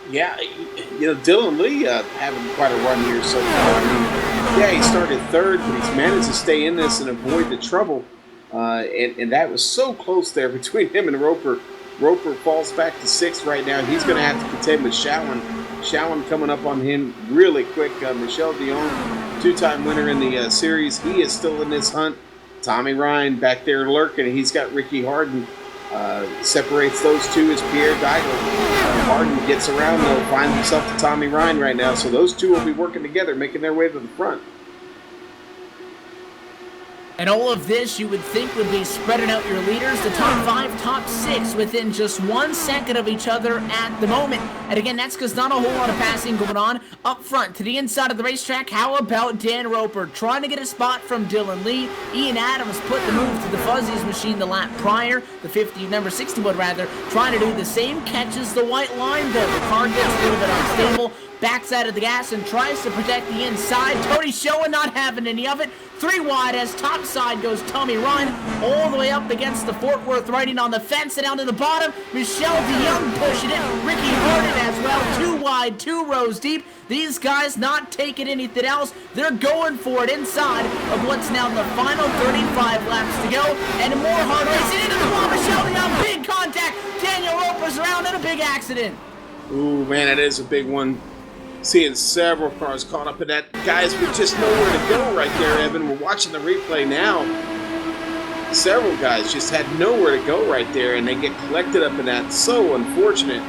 Speaker 5: Yeah, Dylan Lee having quite a run here so far. I mean, yeah, he started third, but he's managed to stay in this and avoid the trouble. And that was so close there between him and Roper. Roper falls back to 6th right now. He's going to have to contend with Shallon. Shallon coming up on him really quick. Michel de Jong, 2-time winner in the series. He is still in this hunt. Tommy Ryan back there lurking. He's got Ricky Harden. Separates those two is Pierre Daigle. Harden gets around, though, finds himself to Tommy Ryan right now. So those two will be working together, making their way to the front.
Speaker 4: And all of this, you would think, would be spreading out your leaders, the top 5, top 6, within just 1 second of each other at the moment. And again, that's because not a whole lot of passing going on. Up front, to the inside of the racetrack, how about Dan Roper trying to get a spot from Dylan Lee? Ian Adams put the move to the Fuzzies machine the lap prior, number 61 rather, trying to do the same, catches the white line though. The car gets a little bit unstable, backs out of the gas and tries to protect the inside. Tony Showa not having any of it. 3 wide as topside goes Tommy Ryan all the way up against the Fort Worth writing on the fence and down to the bottom. Michel de Jong pushing it. Ricky Harden as well. 2 wide, 2 rows deep. These guys not taking anything else. They're going for it inside of what's now the final 35 laps to go. And more hard racing into the wall. Michel de Jong, big contact. Daniel Roper's around in a big accident.
Speaker 5: Ooh, man, that is a big one. Seeing several cars caught up in that. Guys, with just nowhere to go right there, Evan. We're watching the replay now. Several guys just had nowhere to go right there, and they get collected up in that. So unfortunate.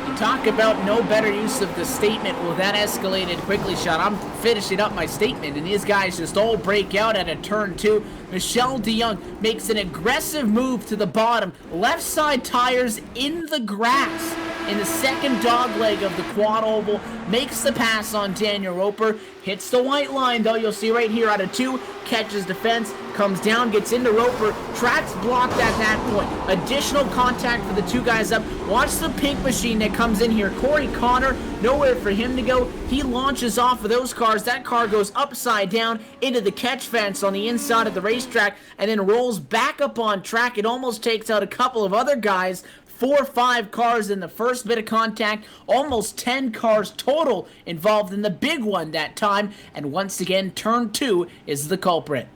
Speaker 4: You talk about no better use of the statement. Well, that escalated quickly, Sean. I'm finishing up my statement, and these guys just all break out at a turn 2. Michel de Jong makes an aggressive move to the bottom. Left side tires in the grass. In the second dog leg of the quad oval, makes the pass on Daniel Roper, hits the white line though, you'll see right here out of 2, catches defense, comes down, gets into Roper, tracks blocked at that point. Additional contact for the 2 guys up. Watch the pink machine that comes in here. Corey Connor nowhere for him to go. He launches off of those cars. That car goes upside down into the catch fence on the inside of the racetrack and then rolls back up on track. It almost takes out a couple of other guys. 4 or 5 cars in the first bit of contact, almost 10 cars total involved in the big one that time, and once again, turn 2 is the culprit.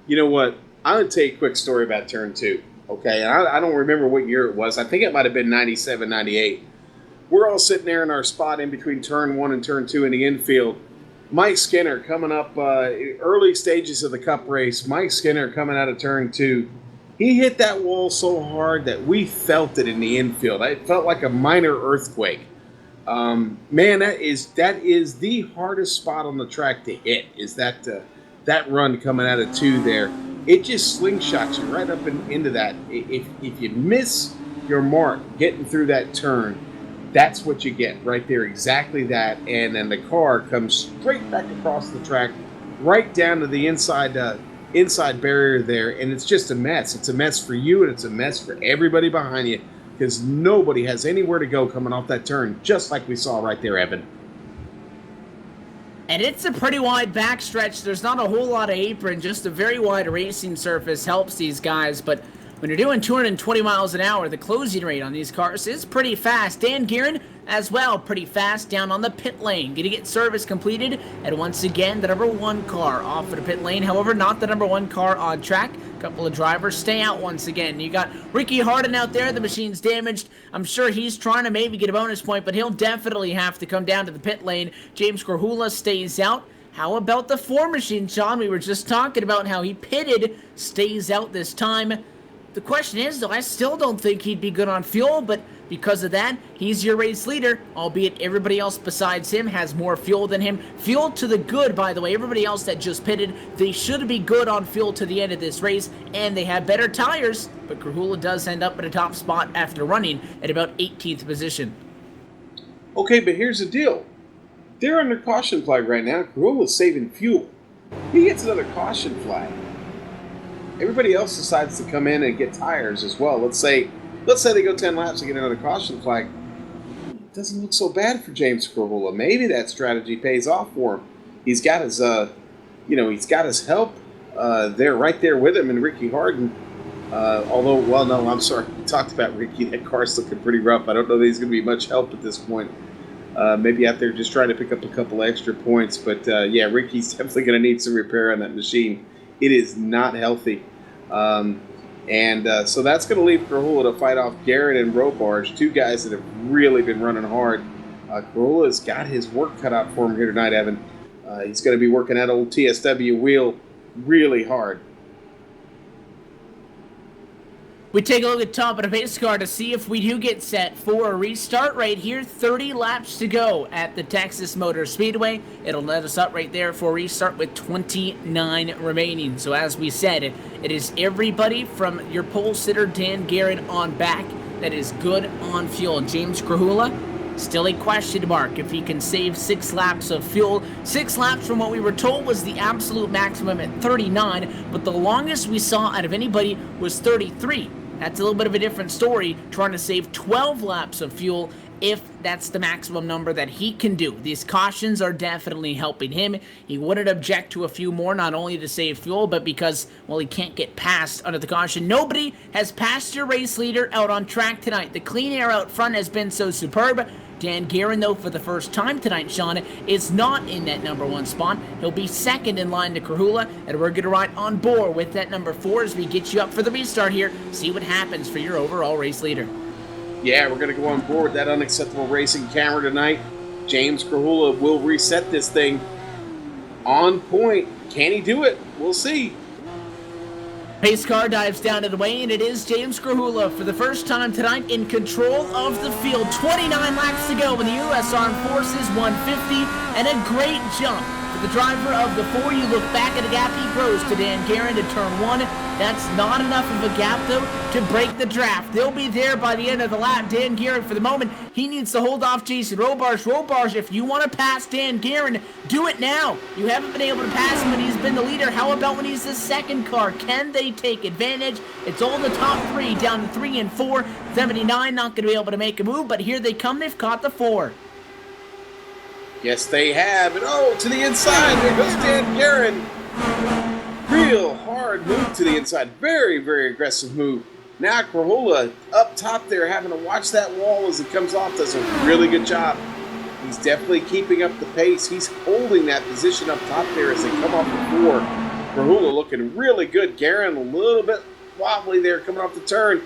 Speaker 5: You know what? I'm going to tell you a quick story about turn 2, okay? And I don't remember what year it was. I think it might have been 97, 98. We're all sitting there in our spot in between turn 1 and turn 2 in the infield. Mike Skinner coming up early stages of the Cup race. Mike Skinner coming out of turn 2. He hit that wall so hard that we felt it in the infield. It felt like a minor earthquake. Man, that is the hardest spot on the track to hit, is that run coming out of 2 there. It just slingshots you right up into that. If you miss your mark getting through that turn, that's what you get right there, exactly that. And then the car comes straight back across the track, right down to the inside barrier there, and it's just a mess. It's a mess for you, and it's a mess for everybody behind you, because nobody has anywhere to go coming off that turn, just like we saw right there, Evan.
Speaker 4: And it's a pretty wide backstretch. There's not a whole lot of apron, just a very wide racing surface helps these guys, but when you're doing 220 miles an hour, the closing rate on these cars is pretty fast. Dan Guerin, as well, pretty fast down on the pit lane. Going to get service completed, and once again, the number 1 car off of the pit lane. However, not the number 1 car on track. A couple of drivers stay out once again. You got Ricky Harden out there. The machine's damaged. I'm sure he's trying to maybe get a bonus point, but he'll definitely have to come down to the pit lane. James Corhula stays out. How about the 4 machine, Sean? We were just talking about how he pitted, stays out this time. The question is, though, I still don't think he'd be good on fuel, but because of that, he's your race leader, albeit everybody else besides him has more fuel than him. Fuel to the good, by the way. Everybody else that just pitted, they should be good on fuel to the end of this race, and they have better tires, but Corhula does end up at a top spot after running at about 18th position.
Speaker 5: Okay, but here's the deal. They're under caution flag right now. Corhula's saving fuel. He gets another caution flag. Everybody else decides to come in and get tires as well. Let's say they go 10 laps and get another caution flag. It doesn't look so bad for James Corhula. Maybe that strategy pays off for him. He's got his, he's got his help there, right there with him, and Ricky Harden. I'm sorry. We talked about Ricky. That car's looking pretty rough. I don't know that he's going to be much help at this point. Maybe out there just trying to pick up a couple extra points. But, Ricky's definitely going to need some repair on that machine. It is not healthy. So that's going to leave Corhula to fight off Garrett and Robarge, 2 guys that have really been running hard. Corhula's got his work cut out for him here tonight, Evan. He's going to be working that old TSW wheel really hard.
Speaker 4: We take a look at top of the pace car to see if we do get set for a restart right here. 30 laps to go at the Texas Motor Speedway. It'll let us up right there for a restart with 29 remaining. So as we said, it is everybody from your pole sitter Dan Garrett on back that is good on fuel. James Corhula, still a question mark if he can save 6 laps of fuel. 6 laps from what we were told was the absolute maximum at 39, but the longest we saw out of anybody was 33. That's a little bit of a different story, trying to save 12 laps of fuel if that's the maximum number that he can do. These cautions are definitely helping him. He wouldn't object to a few more, not only to save fuel, but because, well, he can't get past under the caution. Nobody has passed your race leader out on track tonight. The clean air out front has been so superb. Dan Guerin, though, for the first time tonight, Sean, is not in that number 1 spot. He'll be second in line to Corhula, and we're going to ride on board with that number 4 as we get you up for the restart here. See what happens for your overall race leader.
Speaker 5: Yeah, we're going to go on board that unacceptable racing camera tonight. James Corhula will reset this thing on point. Can he do it? We'll see.
Speaker 4: Pace car dives down to the way, and it is James Corhula for the first time tonight in control of the field. 29 laps to go in the U.S. Armed Forces 150, and a great jump for the driver of the 4. You look back at the gap he grows to Dan Guerin to turn 1. That's not enough of a gap, though, to break the draft. They'll be there by the end of the lap. Dan Guerin, for the moment, he needs to hold off Jason Robarge. Robarge, if you want to pass Dan Guerin, do it now. You haven't been able to pass him when he's been the leader. How about when he's the second car? Can they take advantage? It's all the top 3 down to 3 and 4. 79 not going to be able to make a move, but here they come. They've caught the 4.
Speaker 5: Yes, they have. And oh, to the inside. There goes Dan Guerin. Real hard move to the inside. Very, very aggressive move. Now Krahula up top there having to watch that wall as it comes off. Does a really good job. He's definitely keeping up the pace. He's holding that position up top there as they come off the floor. Krahula looking really good. Guerin a little bit wobbly there coming off the turn.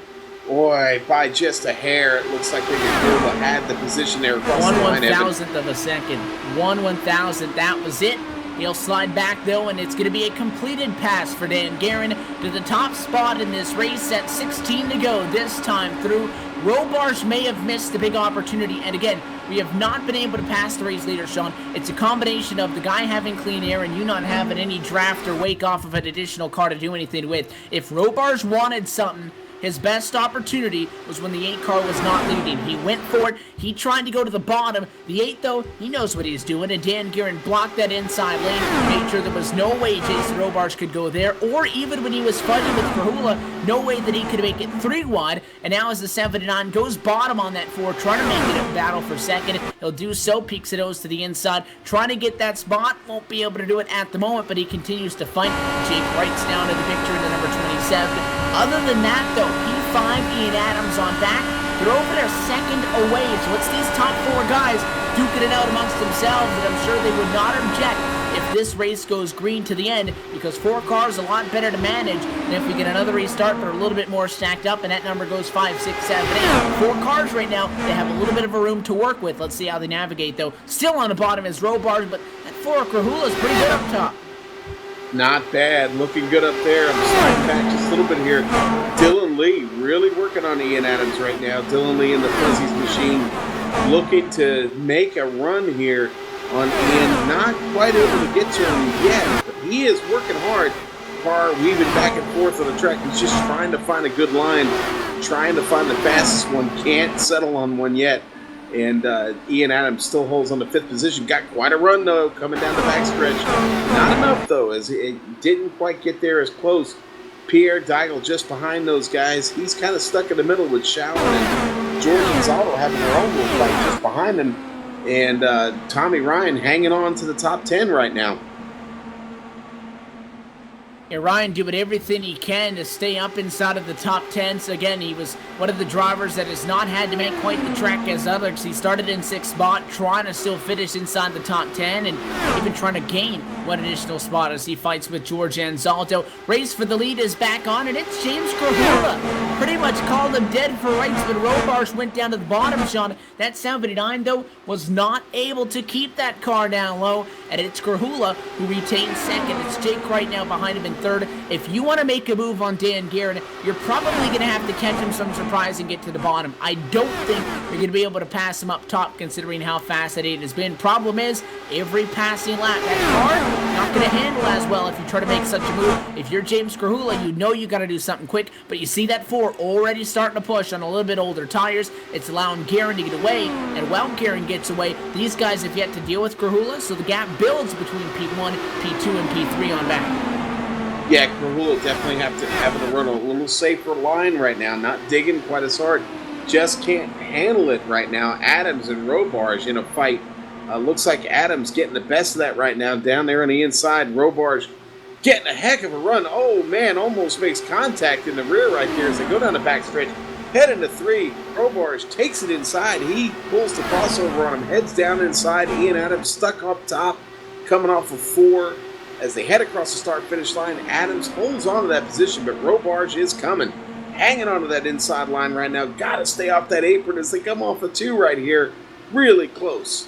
Speaker 5: Boy, by just a hair, it looks like Krahula had the position there across the line.
Speaker 4: 1/1000th of a second. 1/1000th. That was it. He'll slide back, though, and it's going to be a completed pass for Dan Guerin to the top spot in this race at 16 to go this time through. Robarge may have missed the big opportunity, and again, we have not been able to pass the race leader, Sean. It's a combination of the guy having clean air and you not having any draft or wake off of an additional car to do anything with. If Robarge wanted something, his best opportunity was when the 8 car was not leading. He went for it. He tried to go to the bottom. The 8, though, he knows what he's doing, and Dan Guerin blocked that inside lane, made sure there was no way Jason Robarge could go there, or even when he was fighting with Krahula, no way that he could make it 3 wide. And now as the 79 goes bottom on that 4, trying to make it a battle for second, he'll do so, peeks it to the inside, trying to get that spot, won't be able to do it at the moment, but he continues to fight. Jake Wright's down to the victory to number 27. Other than that, though, P5, Ian Adams on back. They're over their second away, so it's these top 4 guys duking it out amongst themselves, and I'm sure they would not object if this race goes green to the end, because 4 cars a lot better to manage, and if we get another restart, they're a little bit more stacked up, and that number goes 5, 6, 7, 8. 4 cars right now, they have a little bit of a room to work with. Let's see how they navigate, though. Still on the bottom is Robarge, but that 4 Krahula is pretty good up top.
Speaker 5: Not bad. Looking good up there. I'm sliding back just a little bit here. Dylan Lee really working on Ian Adams right now. Dylan Lee in the Fuzzies machine looking to make a run here on Ian. Not quite able to get to him yet, but he is working hard. Car weaving back and forth on the track. He's just trying to find a good line, trying to find the fastest one. Can't settle on one yet. And Ian Adams still holds on the 5th position. Got quite a run, though, coming down the backstretch. Not enough, though, as it didn't quite get there as close. Pierre Deigel just behind those guys. He's kind of stuck in the middle with Schauer and Jordan Zaldo having their own little fight just behind him. And Tommy Ryan hanging on to the top 10 right now.
Speaker 4: Yeah, Ryan doing everything he can to stay up inside of the top 10. So again, he was one of the drivers that has not had to make quite the track as others. He started in 6th spot, trying to still finish inside the top 10, and even trying to gain one additional spot as he fights with George Anzaldo. Race for the lead is back on, and it's James Krahula. Pretty much called him dead for rights, but Robarge went down to the bottom, Sean. That 79, though, was not able to keep that car down low, and it's Krahula who retains second. It's Jake right now behind him in 3rd. If you want to make a move on Dan Guerin, you're probably going to have to catch him some surprise and get to the bottom. I don't think you're going to be able to pass him up top considering how fast that 8 has been. Problem is, every passing lap, that car not going to handle as well if you try to make such a move. If you're James Krahula, you know you got to do something quick, but you see that 4 already starting to push on a little bit older tires. It's allowing Guerin to get away, and while Guerin gets away, these guys have yet to deal with Krahula, so the gap builds between P1, P2, and P3 on back.
Speaker 5: Yeah, Krahula definitely having to run a little safer line right now, not digging quite as hard. Just can't handle it right now. Adams and Robarge in a fight. Looks like Adams getting the best of that right now down there on the inside. Robarge getting a heck of a run. Oh, man, almost makes contact in the rear right there as they go down the backstretch. Head into 3. Robarge takes it inside. He pulls the crossover on him, heads down inside. Ian Adams stuck up top, coming off of 4. As they head across the start-finish line, Adams holds on to that position, but Robarge is coming. Hanging onto that inside line right now. Got to stay off that apron as they come off of 2 right here. Really close.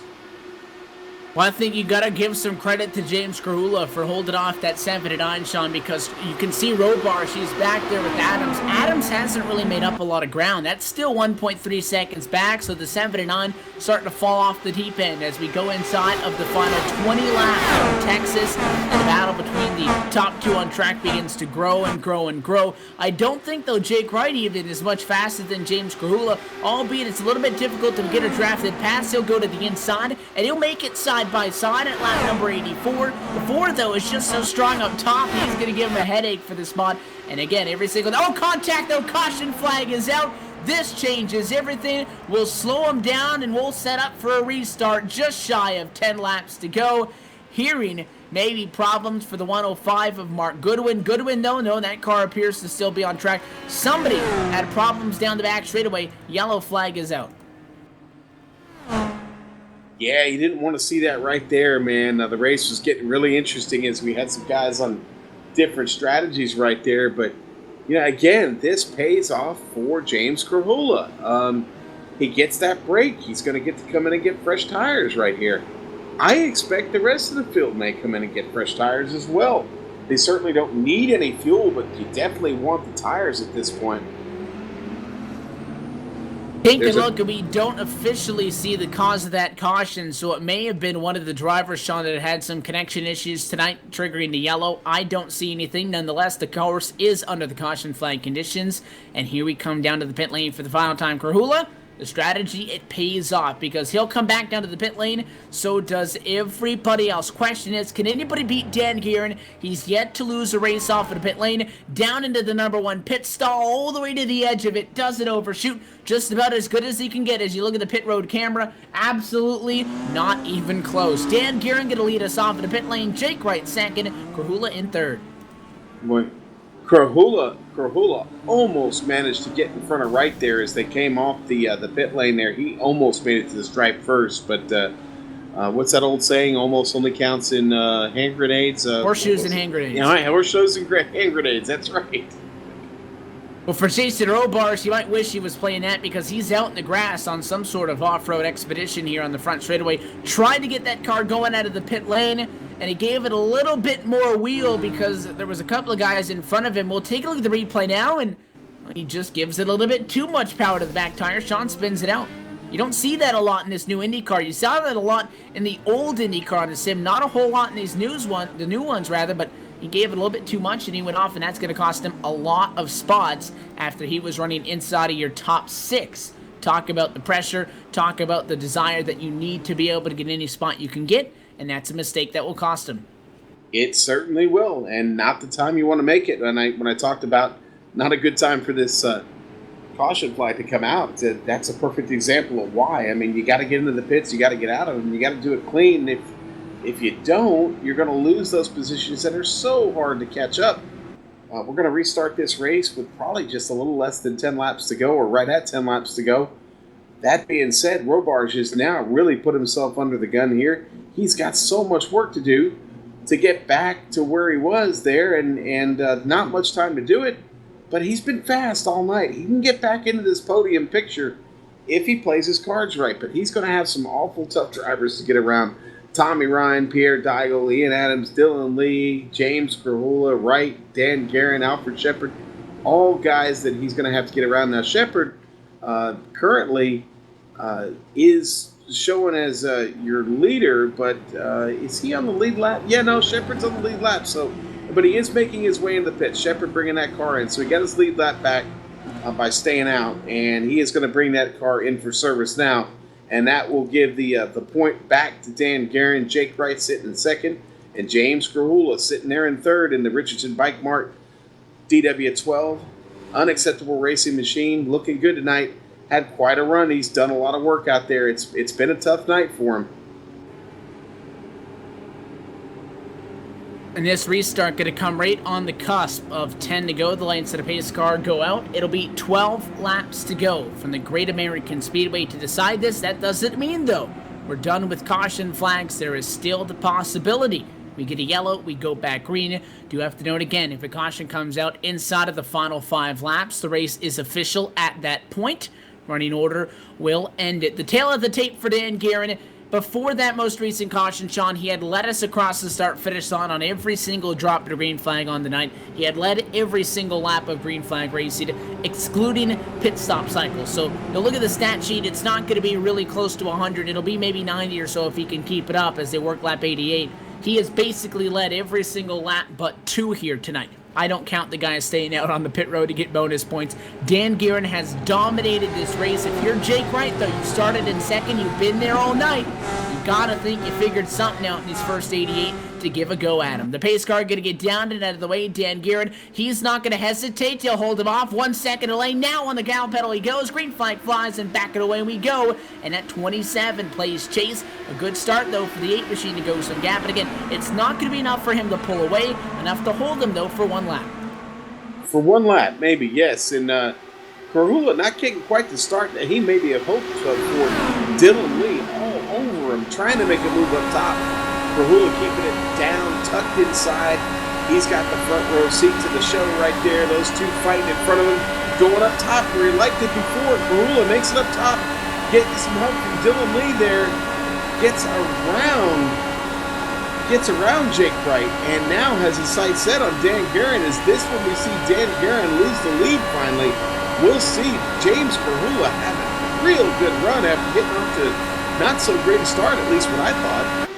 Speaker 4: Well, I think you got to give some credit to James Krahula for holding off that 79, Sean, because you can see Robarge, he's back there with Adams. Adams hasn't really made up a lot of ground. That's still 1.3 seconds back, so the 79 starting to fall off the deep end as we go inside of the final 20 laps of Texas, and the battle between the top 2 on track begins to grow and grow and grow. I don't think, though, Jake Wright even is much faster than James Krahula, albeit it's a little bit difficult to get a drafted pass. He'll go to the inside, and he'll make it side by side at lap number 84. The 4, though, is just so strong up top, he's going to give him a headache for the spot. And again, every single... Oh, contact, though. Caution flag is out. This changes everything. We'll slow him down and we'll set up for a restart just shy of 10 laps to go. Hearing maybe problems for the 105 of Mark Goodwin. Goodwin, though, no, that car appears to still be on track. Somebody had problems down the back straightaway. Yellow flag is out.
Speaker 5: Yeah, you didn't want to see that right there, man. The race was getting really interesting as we had some guys on different strategies right there. But, again, this pays off for James Krahula. He gets that break. He's going to get to come in and get fresh tires right here. I expect the rest of the field may come in and get fresh tires as well. They certainly don't need any fuel, but you definitely want the tires at this point.
Speaker 4: Take a look, and we don't officially see the cause of that caution, so it may have been one of the drivers, Sean, that had some connection issues tonight, triggering the yellow. I don't see anything. Nonetheless, the course is under the caution flag conditions, and here we come down to the pit lane for the final time. Krahula, the strategy, it pays off because he'll come back down to the pit lane. So does everybody else. Question is, can anybody beat Dan Guerin? He's yet to lose a race off of the pit lane. Down into the number one pit stall, all the way to the edge of it. Doesn't overshoot. Just about as good as he can get as you look at the pit road camera. Absolutely not even close. Dan Guerin going to lead us off of the pit lane. Jake Wright second. Krahula in third.
Speaker 5: Boy, Krahula almost managed to get in front of Wright there as they came off the pit lane there. He almost made it to the stripe first, but what's that old saying? Almost only counts in hand grenades.
Speaker 4: Horseshoes and hand grenades.
Speaker 5: Yeah, horseshoes and hand grenades. That's right.
Speaker 4: Well, for Jason Robards, you might wish he was playing that because he's out in the grass on some sort of off-road expedition here on the front straightaway. Tried to get that car going out of the pit lane, and he gave it a little bit more wheel because there was a couple of guys in front of him. We'll take a look at the replay now, and he just gives it a little bit too much power to the back tire. Sean spins it out. You don't see that a lot in this new IndyCar. You saw that a lot in the old IndyCar on the sim. Not a whole lot in these the new ones, rather, but he gave it a little bit too much, and he went off, and that's going to cost him a lot of spots after he was running inside of your top 6. Talk about the pressure. Talk about the desire that you need to be able to get any spot you can get, and that's a mistake that will cost him.
Speaker 5: It certainly will, and not the time you want to make it. When I talked about not a good time for this caution flag to come out, that's a perfect example of why. I mean, you got to get into the pits, you got to get out of them, you got to do it clean. If you don't, you're going to lose those positions that are so hard to catch up. We're going to restart this race with probably just a little less than 10 laps to go, or right at 10 laps to go. That being said, Robards has now really put himself under the gun here. He's got so much work to do to get back to where he was there, and not much time to do it. But he's been fast all night. He can get back into this podium picture if he plays his cards right. But he's going to have some awful tough drivers to get around. Tommy Ryan, Pierre Deigel, Ian Adams, Dylan Lee, James Krahula, Wright, Dan Guerin, Alfred Shepard, all guys that he's going to have to get around. Now, Shepard currently is showing as your leader, but is he on the lead lap? Yeah, no, Shepard's on the lead lap, but he is making his way into the pit. Shepard bringing that car in, so he got his lead lap back by staying out, and he is going to bring that car in for service now. And that will give the point back to Dan Guerin. Jake Wright sitting in second, and James Krahula sitting there in third in the Richardson Bike Mart DW12. Unacceptable Racing Machine, looking good tonight. Had quite a run. He's done a lot of work out there. It's been a tough night for him.
Speaker 4: And this restart going to come right on the cusp of 10 to go. The lights of the pace car go out. It'll be 12 laps to go from the Great American Speedway to decide this. That doesn't mean, though, we're done with caution flags. There is still the possibility. We get a yellow, we go back green. Do have to note again, if a caution comes out inside of the final 5 laps, the race is official at that point. Running order will end it. The tail of the tape for Dan Guerin. Before that most recent caution, Sean, he had led us across the start-finish line on every single drop to green flag on the night. He had led every single lap of green flag racing, excluding pit stop cycles. So, you'll look at the stat sheet, it's not going to be really close to 100. It'll be maybe 90 or so if he can keep it up as they work lap 88. He has basically led every single lap but 2 here tonight. I don't count the guys staying out on the pit road to get bonus points. Dan Guerin has dominated this race. If you're Jake Wright, though, you started in second, you've been there all night. You gotta think you figured something out in these first 88. to give a go at him. The pace car going to get down and out of the way. Dan Guerin, he's not going to hesitate. He'll hold him off. 1 second delay. Now on the gal pedal he goes. Green flag flies and back it away we go. And at 27 plays chase. A good start though for the 8 machine to go some gap. And again, it's not going to be enough for him to pull away. Enough to hold him though for 1 lap.
Speaker 5: For 1 lap, maybe, yes. And Karhula not getting quite the start that he maybe had hoped for. Dylan Lee all over him, trying to make a move up top. Karhula keeping it down, tucked inside. He's got the front row seat to the show right there. Those two fighting in front of him, going up top where he liked it before. Karhula makes it up top, getting some help from Dylan Lee there. Gets around Jake Wright, and now has his sights set on Dan Guerin. Is this when we see Dan Guerin lose the lead finally? We'll see James Karhula have a real good run after getting off to not so great a start, at least what I thought.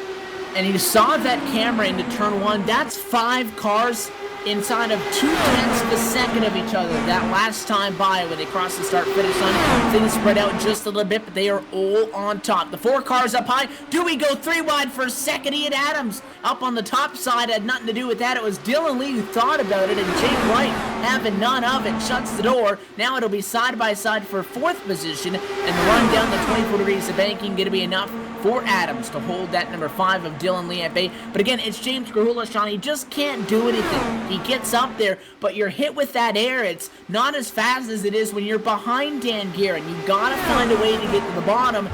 Speaker 4: And you saw that camera into turn 1. That's 5 cars inside of 0.2 of a second of each other. That last time by when they crossed the start-finish line, things spread out just a little bit, but they are all on top. The 4 cars up high. Dewey go 3 wide for a second. Ian Adams up on the top side had nothing to do with that. It was Dylan Lee who thought about it, and Jake Wright, having none of it, shuts the door. Now it'll be side-by-side for 4th position, and the run down the 24 degrees of banking going to be enough for Adams to hold that number 5 of Dylan Lee at bay. But again, it's James Karhula, Sean. He just can't do anything. He gets up there, but you're hit with that air. It's not as fast as it is when you're behind Dan Guerin. You gotta find a way to get to the bottom.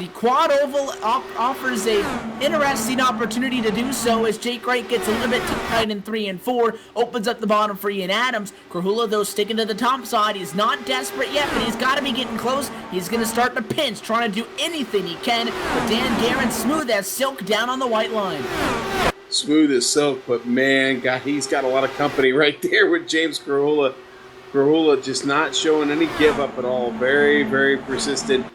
Speaker 4: The quad oval offers a interesting opportunity to do so as Jake Wright gets a little bit too tight in 3 and 4, opens up the bottom for Ian Adams. Karhula, though, sticking to the top side. He's not desperate yet, but he's got to be getting close. He's going to start to pinch, trying to do anything he can, but Dan Guerin smooth as silk down on the white line.
Speaker 5: Smooth as silk, but man, he's got a lot of company right there with James Karhula. Karhula just not showing any give up at all. Very, very persistent.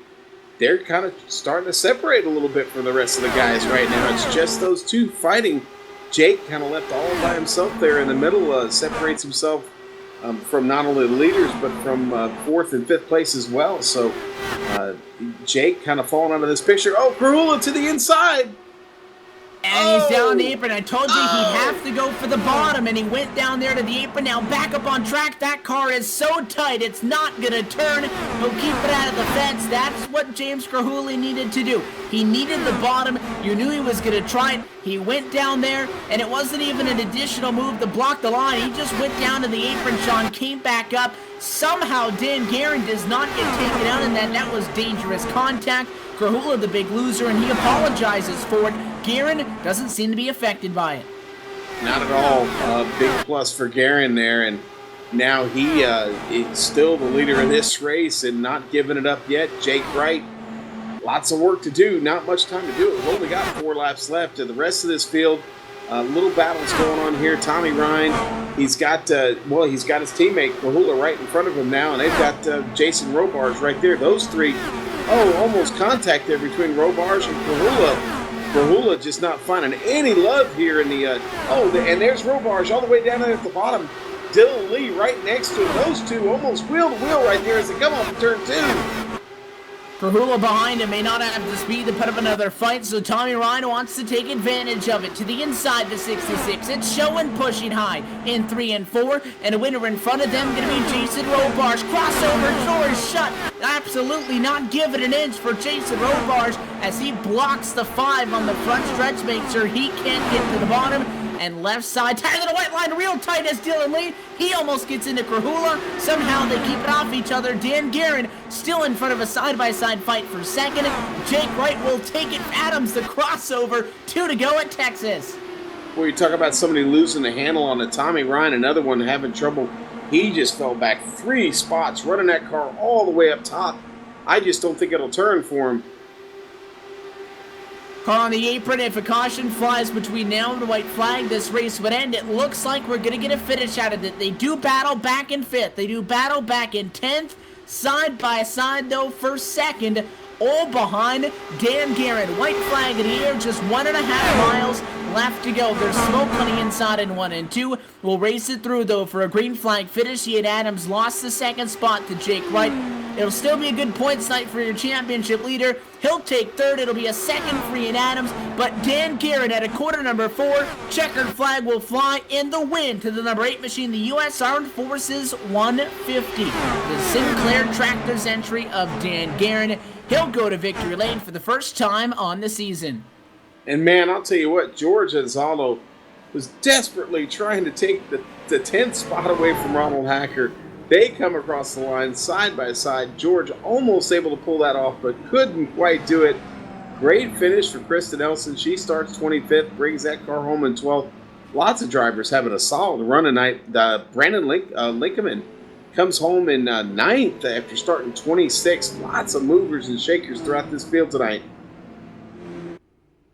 Speaker 5: They're kind of starting to separate a little bit from the rest of the guys right now. It's just those two fighting. Jake kind of left all by himself there in the middle, separates himself from not only the leaders, but from 4th and 5th place as well. So Jake kind of falling out of this picture. Oh, Karhula to the inside.
Speaker 4: And he's down the apron. I told you he'd have to go for the bottom, and he went down there to the apron. Now back up on track. That car is so tight, it's not going to turn. He'll keep it out of the fence. That's what James Karhula needed to do. He needed the bottom. You knew he was going to try it. He went down there, and it wasn't even an additional move to block the line. He just went down to the apron, Sean, came back up. Somehow Dan Guerin does not get taken out, and that was dangerous contact. Karhula, the big loser, and he apologizes for it. Guerin doesn't seem to be affected by it.
Speaker 5: Not at all. Big plus for Guerin there, and now he is still the leader in this race and not giving it up yet. Jake Wright, lots of work to do, not much time to do it. We've only got 4 laps left. And the rest of this field, little battles going on here. Tommy Ryan, he's got his teammate Karhula right in front of him now, and they've got Jason Robards right there. Those 3, almost contact there between Robards and Karhula. Karhula just not finding any love here in the, and there's Robards all the way down there at the bottom. Dylan Lee right next to him. Those two almost wheel to wheel right there as they come off turn 2.
Speaker 4: Karhula behind him may not have the speed to put up another fight, so Tommy Ryan wants to take advantage of it. To the inside, the 66. It's showing pushing high in 3 and 4, and a winner in front of them going to be Jason Robards. Crossover, doors shut. Absolutely not giving an inch for Jason Robards as he blocks the 5 on the front stretch, makes sure he can't get to the bottom. And left side, tied to the white line, real tight as Dylan Lee. He almost gets into Karhula. Somehow they keep it off each other. Dan Guerin still in front of a side-by-side fight for second. Jake Wright will take it. Adams, the crossover. 2 to go at Texas.
Speaker 5: Well, you talk about somebody losing the handle on the Tommy Ryan, another one having trouble. He just fell back 3 spots, running that car all the way up top. I just don't think it'll turn for him.
Speaker 4: Car on the apron. If a caution flies between now and the white flag, this race would end. It looks like we're going to get a finish out of it. They do battle back in 5th. They do battle back in 10th. Side by side, though, for second. All behind Dan Guerin. White flag in the air, just 1.5 miles left to go. There's smoke on the inside in 1 and 2. We'll race it through, though, for a green flag finish. Ian Adams lost the second spot to Jake Wright. It'll still be a good points night for your championship leader. He'll take third. It'll be a second for Ian Adams. But Dan Garrett at a quarter number 4. Checkered flag will fly in the win to the number 8 machine, the U.S. Armed Forces 150. The Sinclair Tractors entry of Dan Garrett. He'll go to victory lane for the first time on the season.
Speaker 5: And man, I'll tell you what, George Anzaldo was desperately trying to take the 10th spot away from Ronald Hacker. They come across the line side by side. George almost able to pull that off, but couldn't quite do it. Great finish for Kristen Nelson. She starts 25th, brings that car home in 12th. Lots of drivers having a solid run tonight. Brandon Lincoln comes home in 9th after starting 26th. Lots of movers and shakers throughout this field tonight.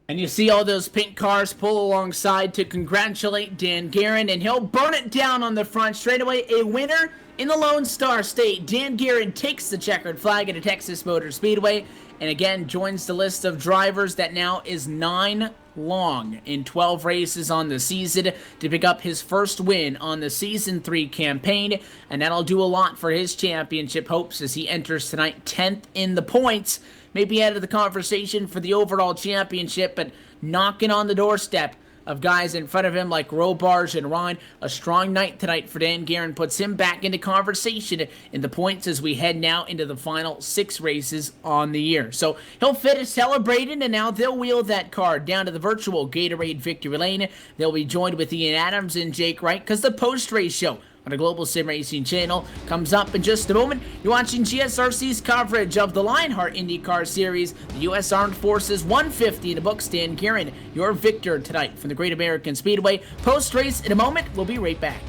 Speaker 4: And you see all those pink cars pull alongside to congratulate Dan Garrett, and he'll burn it down on the front straightaway. A winner in the Lone Star State. Dan Garrett takes the checkered flag at a Texas Motor Speedway, and again joins the list of drivers that now is 9 long in 12 races on the season to pick up his first win on the Season 3 campaign, and that'll do a lot for his championship hopes as he enters tonight 10th in the points. Maybe out of the conversation for the overall championship, but knocking on the doorstep of guys in front of him like Robarge and Ryan. A strong night tonight for Dan Garrett puts him back into conversation in the points as we head now into the final 6 races on the year. So he'll finish celebrating, and now they'll wheel that car down to the virtual Gatorade victory lane. They'll be joined with Ian Adams and Jake Wright because the post-race show on the Global Sim Racing channel comes up in just a moment. You're watching GSRC's coverage of the LionHeart IndyCar Series, the U.S. Armed Forces 150 in the books. Dan Garrett, your victor tonight from the Great American Speedway. Post-race in a moment. We'll be right back.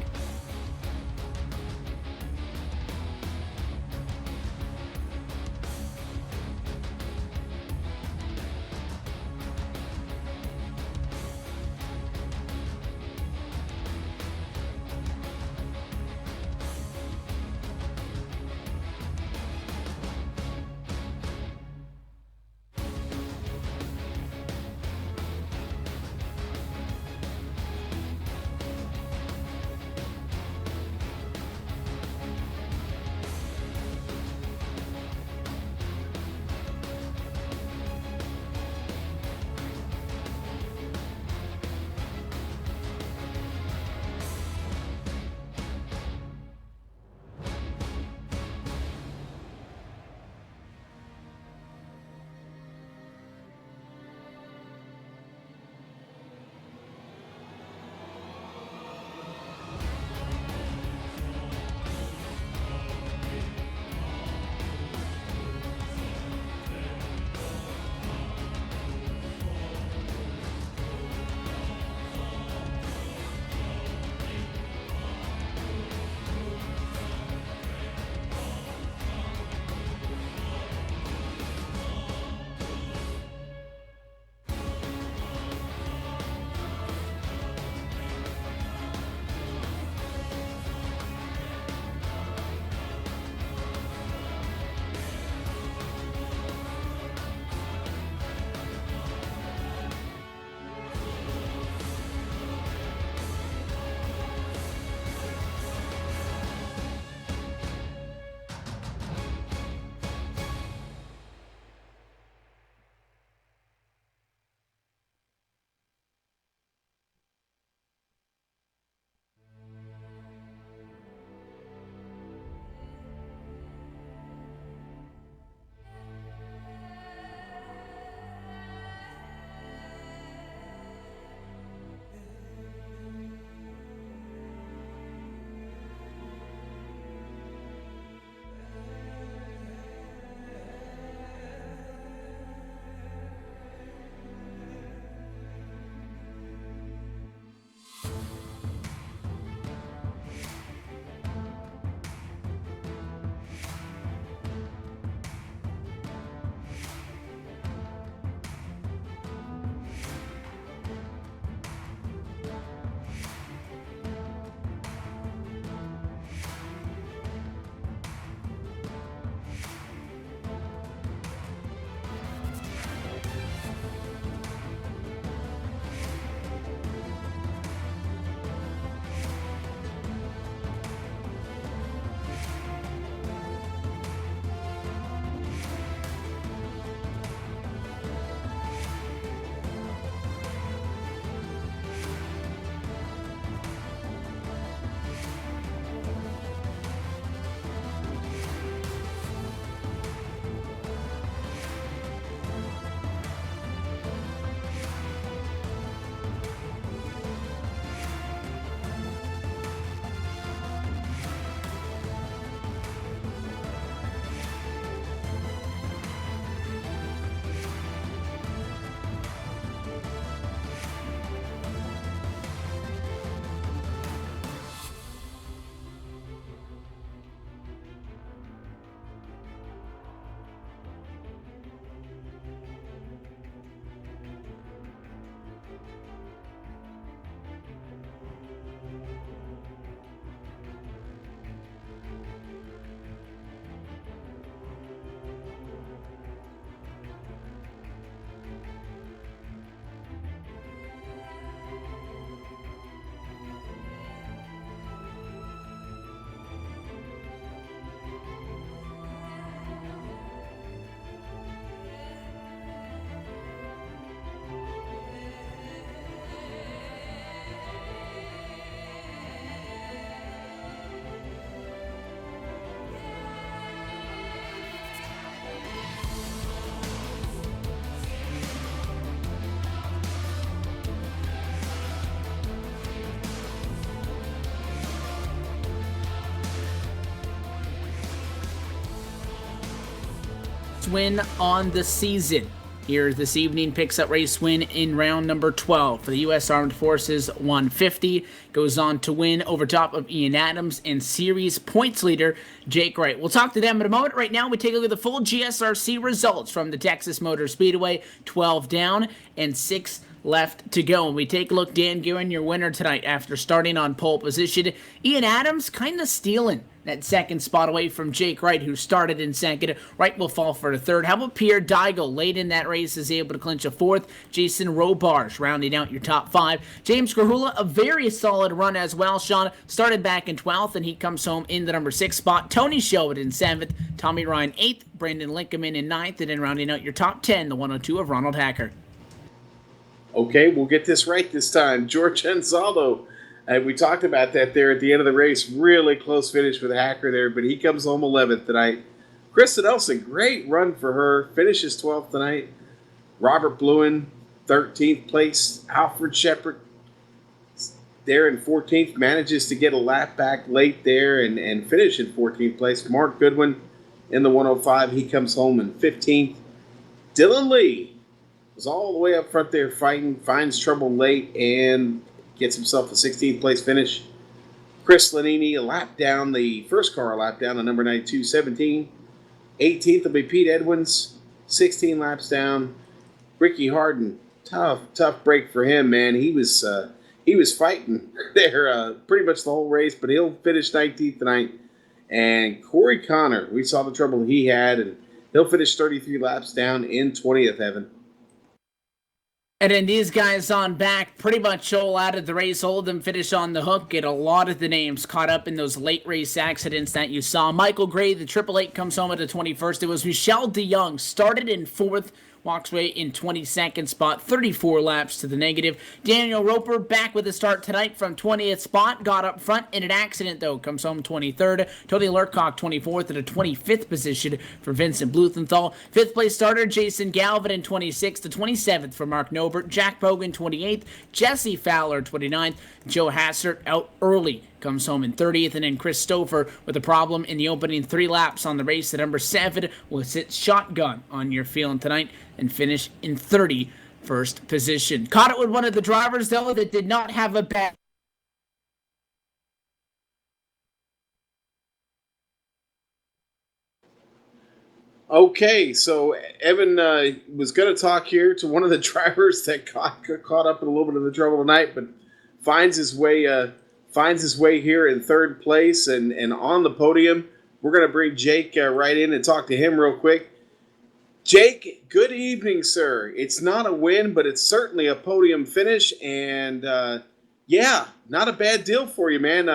Speaker 4: first win on the season. Here this evening, picks up race win in round number 12 for the U.S. Armed Forces 150. Goes on to win over top of Ian Adams and series points leader Jake Wright. We'll talk to them in a moment. Right now, we take a look at the full GSRC results from the Texas Motor Speedway. 12 down and 6 left to go. And we take a look, Dan Guerin, your winner tonight after starting on pole position. Ian Adams kind of stealing that second spot away from Jake Wright, who started in second. Wright will fall for a third. How about Pierre Daigle? Late in that race is able to clinch a fourth. Jason Robarge rounding out your top 5. James Grahula, a very solid run as well. Sean started back in 12th, and he comes home in the number 6 spot. Tony Shelwood in 7th. Tommy Ryan 8th. Brandon Lincoln in 9th. And then rounding out your top 10, the 102 of Ronald Hacker.
Speaker 5: Okay, we'll get this right this time. George Ansaldo, we talked about that there at the end of the race. Really close finish for the Hacker there, but he comes home 11th tonight. Krista Nelson, great run for her. Finishes 12th tonight. Robert Bluen, 13th place. Alfred Shepard there in 14th. Manages to get a lap back late there and finish in 14th place. Mark Goodwin in the 105. He comes home in 15th. Dylan Lee was all the way up front there fighting, finds trouble late, and gets himself a 16th place finish. Chris Lanini, a lap down, the first car a lap down on number 92, 17. 18th will be Pete Edwins, 16 laps down. Ricky Harden, tough break for him, man. He was fighting there pretty much the whole race, but he'll finish 19th tonight. And Corey Connor, we saw the trouble he had, and he'll finish 33 laps down in 20th, Evan.
Speaker 4: And then these guys on back pretty much all out of the race, hold them finish on the hook. Get a lot of the names caught up in those late race accidents that you saw. Michael Gray, the 888, comes home at the 21st. It was Michelle DeYoung, started in 4th, walks away in 22nd spot, 34 laps to the negative. Daniel Roper back with a start tonight from 20th spot, got up front in an accident though, comes home 23rd. Tony Lurcock 24th at a 25th position for Vincent Bluthenthal. 5th place starter Jason Galvin in 26th to 27th for Mark Nobert. Jack Bogan 28th, Jesse Fowler 29th, Joe Hassert out early, comes home in 30th, and then Chris Stouffer with a problem in the opening 3 laps on the race at number 7 will sit shotgun on your feeling tonight and finish in 31st position. Caught it with one of the drivers, though, that did not have a bad.
Speaker 5: Okay, so Evan was going to talk here to one of the drivers that got caught up in a little bit of the trouble tonight, but finds his way here in 3rd place and on the podium. We're going to bring Jake right in and talk to him real quick. Jake, good evening, sir. It's not a win, but it's certainly a podium finish, and not a bad deal for you, man.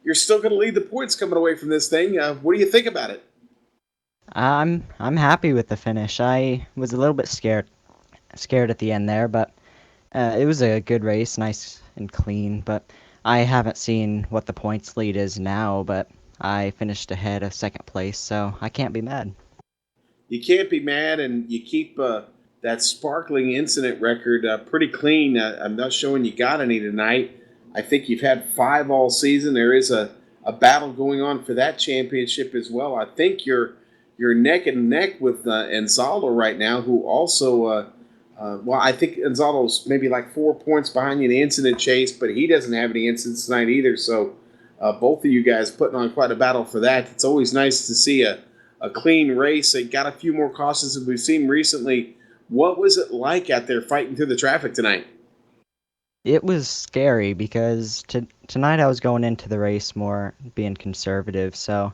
Speaker 5: You're still going to lead the points coming away from this thing. What do you think about it?
Speaker 6: I'm happy with the finish. I was a little bit scared at the end there, but it was a good race, nice and clean. But I haven't seen what the points lead is now, but I finished ahead of 2nd place, so I can't be mad.
Speaker 5: You can't be mad, and you keep that sparkling incident record pretty clean. I'm not showing you got any tonight. I think you've had 5 all season. There is a battle going on for that championship as well. I think you're neck and neck with Ansaldo right now, who also, I think Ansaldo's maybe like 4 points behind you in the incident chase, but he doesn't have any incidents tonight either. So both of you guys putting on quite a battle for that. It's always nice to see a clean race. They got a few more cautions than we've seen recently. What was it like out there fighting through the traffic tonight?
Speaker 6: It was scary because tonight I was going into the race more being conservative, so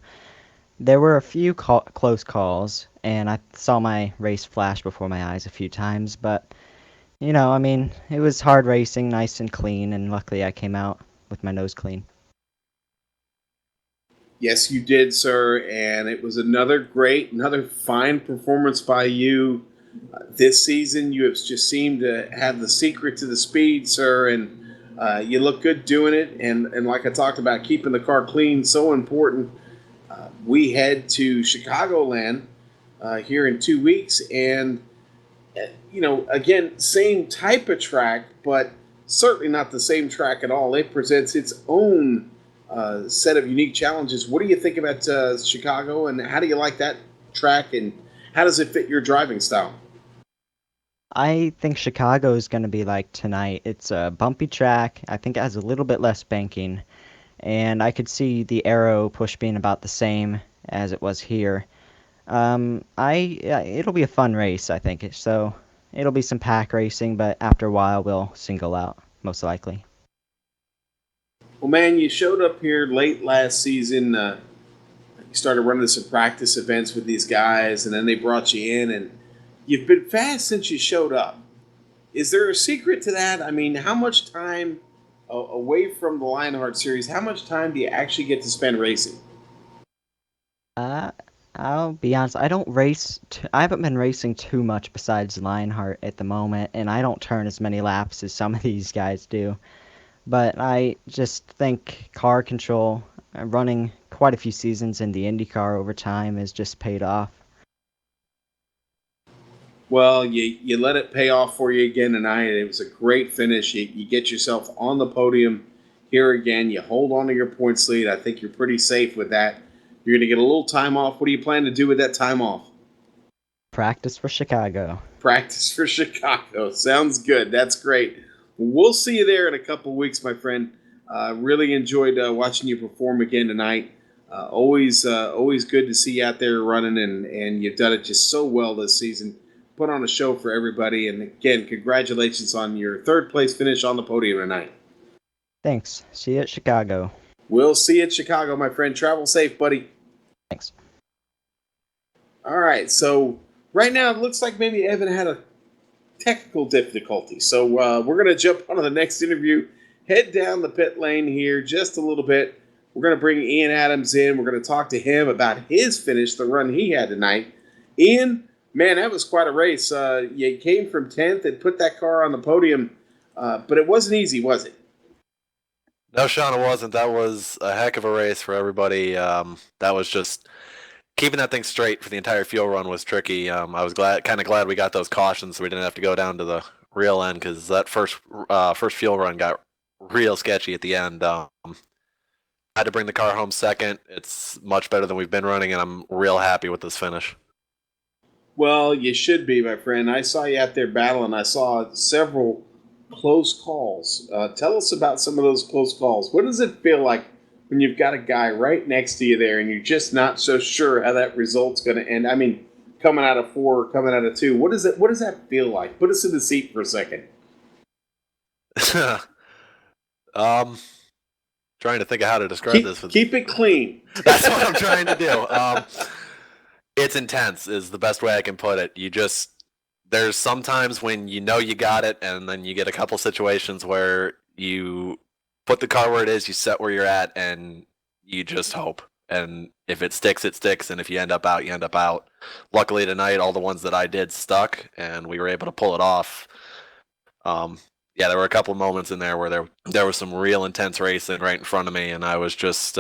Speaker 6: there were a few close calls, and I saw my race flash before my eyes a few times, but, it was hard racing, nice and clean, and luckily I came out with my nose clean.
Speaker 5: Yes, you did, sir, and it was another fine performance by you. This season, you have just seemed to have the secret to the speed, sir, and you look good doing it, and like I talked about, keeping the car clean, so important. We head to Chicagoland here in 2 weeks, and, again, same type of track, but certainly not the same track at all. It presents its own set of unique challenges. What do you think about Chicago, and how do you like that track, and How does it fit your driving style?
Speaker 6: I think Chicago is going to be like tonight. It's a bumpy track. I think it has a little bit less banking, and I could see the aero push being about the same as it was here. It'll be a fun race, I think. So it'll be some pack racing, but after a while we'll single out, most likely.
Speaker 5: Well, man, you showed up here late last season. You started running some practice events with these guys, and then they brought you in, and you've been fast since you showed up. Is there a secret to that? I mean, how much time away from the LionHeart series, how much time do you actually get to spend racing?
Speaker 6: Uh, I'll be honest, I don't race. I haven't been racing too much besides Lionheart at the moment, and I don't turn as many laps as some of these guys do. But I just think car control, running quite a few seasons in the IndyCar over time, has just paid off.
Speaker 5: Well, you let it pay off for you again tonight. It was a great finish. You get yourself on the podium here again. You hold on to your points lead. I think you're pretty safe with that. You're going to get a little time off. What do you plan to do with that time off?
Speaker 6: Practice for Chicago.
Speaker 5: Practice for Chicago. Sounds good. That's great. We'll see you there in a couple of weeks, my friend. Really enjoyed watching you perform again tonight. Always good to see you out there running, and you've done it just so well this season. Put on a show for everybody, and again, congratulations on your third place finish on the podium tonight.
Speaker 6: Thanks. See you at Chicago.
Speaker 5: We'll see you at Chicago, my friend. Travel safe, buddy.
Speaker 6: Thanks.
Speaker 5: All right, so right now it looks like maybe Evan had a technical difficulty. So we're going to jump on to the next interview, head down the pit lane here just a little bit. We're going to bring Ian Adams in. We're going to talk to him about his finish, the run he had tonight. Ian, man, that was quite a race. You came from 10th and put that car on the podium, but it wasn't easy, was it?
Speaker 7: No, Sean, it wasn't. That was a heck of a race for everybody. That was just keeping that thing straight for the entire fuel run was tricky. I was kind of glad we got those cautions so we didn't have to go down to the real end because that first fuel run got real sketchy at the end. I had to bring the car home second. It's much better than we've been running, and I'm real happy with this finish.
Speaker 5: Well, you should be, my friend. I saw you out there battling. I saw several close calls. Tell us about some of those close calls. What does it feel like when you've got a guy right next to you there and you're just not so sure how that result's going to end? I mean, coming out of 4, coming out of 2, what does that feel like? Put us in the seat for a second.
Speaker 7: Trying to think of how to describe this.
Speaker 5: Keep it clean.
Speaker 7: That's what I'm trying to do. It's intense is the best way I can put it. There's sometimes when you know you got it, and then you get a couple situations where you put the car where it is, you set where you're at, and you just hope. And if it sticks, it sticks, and if you end up out, you end up out. Luckily tonight, all the ones that I did stuck, and we were able to pull it off. Yeah, there were a couple of moments in there where there was some real intense racing right in front of me, and I was just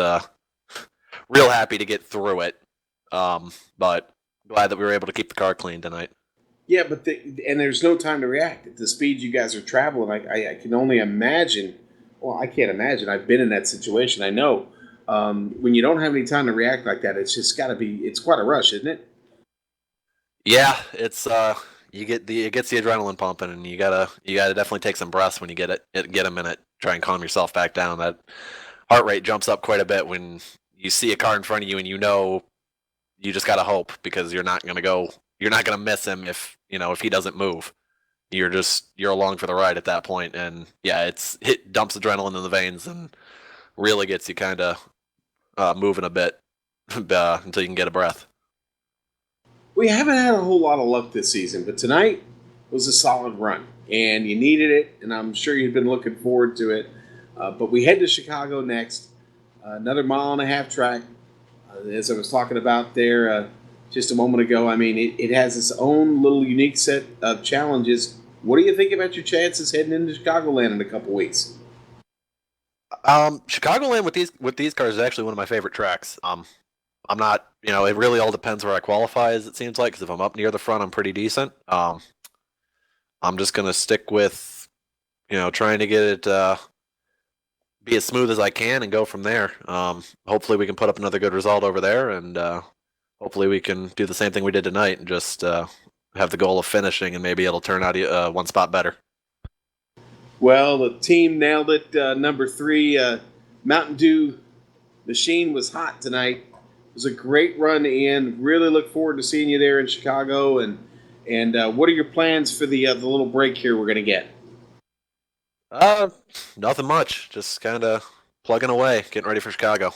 Speaker 7: real happy to get through it. But glad that we were able to keep the car clean tonight.
Speaker 5: Yeah, but and there's no time to react. At the speed you guys are traveling, I can only imagine. Well, I can't imagine. I've been in that situation. I know. When you don't have any time to react like that, it's just got to be. It's quite a rush, isn't it?
Speaker 7: Yeah, it's it gets the adrenaline pumping, and you gotta definitely take some breaths when you get a minute. Try and calm yourself back down. That heart rate jumps up quite a bit when you see a car in front of you, and you know you just gotta hope because you're not gonna miss him if he doesn't move. You're along for the ride at that point, and yeah, it dumps adrenaline in the veins and really gets you kind of moving a bit until you can get a breath.
Speaker 5: We haven't had a whole lot of luck this season, but tonight was a solid run, and you needed it, and I'm sure you've been looking forward to it. But we head to Chicago next, another 1.5-mile track. As I was talking about there just a moment ago, I mean, it has its own little unique set of challenges. What do you think about your chances heading into Chicagoland in a couple weeks?
Speaker 7: Chicagoland with these cars is actually one of my favorite tracks. I'm not, it really all depends where I qualify, as it seems like, because if I'm up near the front, I'm pretty decent. I'm just going to stick with, trying to get it be as smooth as I can and go from there. Hopefully we can put up another good result over there, and hopefully we can do the same thing we did tonight and just have the goal of finishing, and maybe it'll turn out one spot better.
Speaker 5: Well, the team nailed it. Number 3, Mountain Dew machine was hot tonight. It was a great run in. Really look forward to seeing you there in Chicago. And what are your plans for the little break here we're going to get?
Speaker 7: Nothing much. Just kind of plugging away, getting ready for Chicago.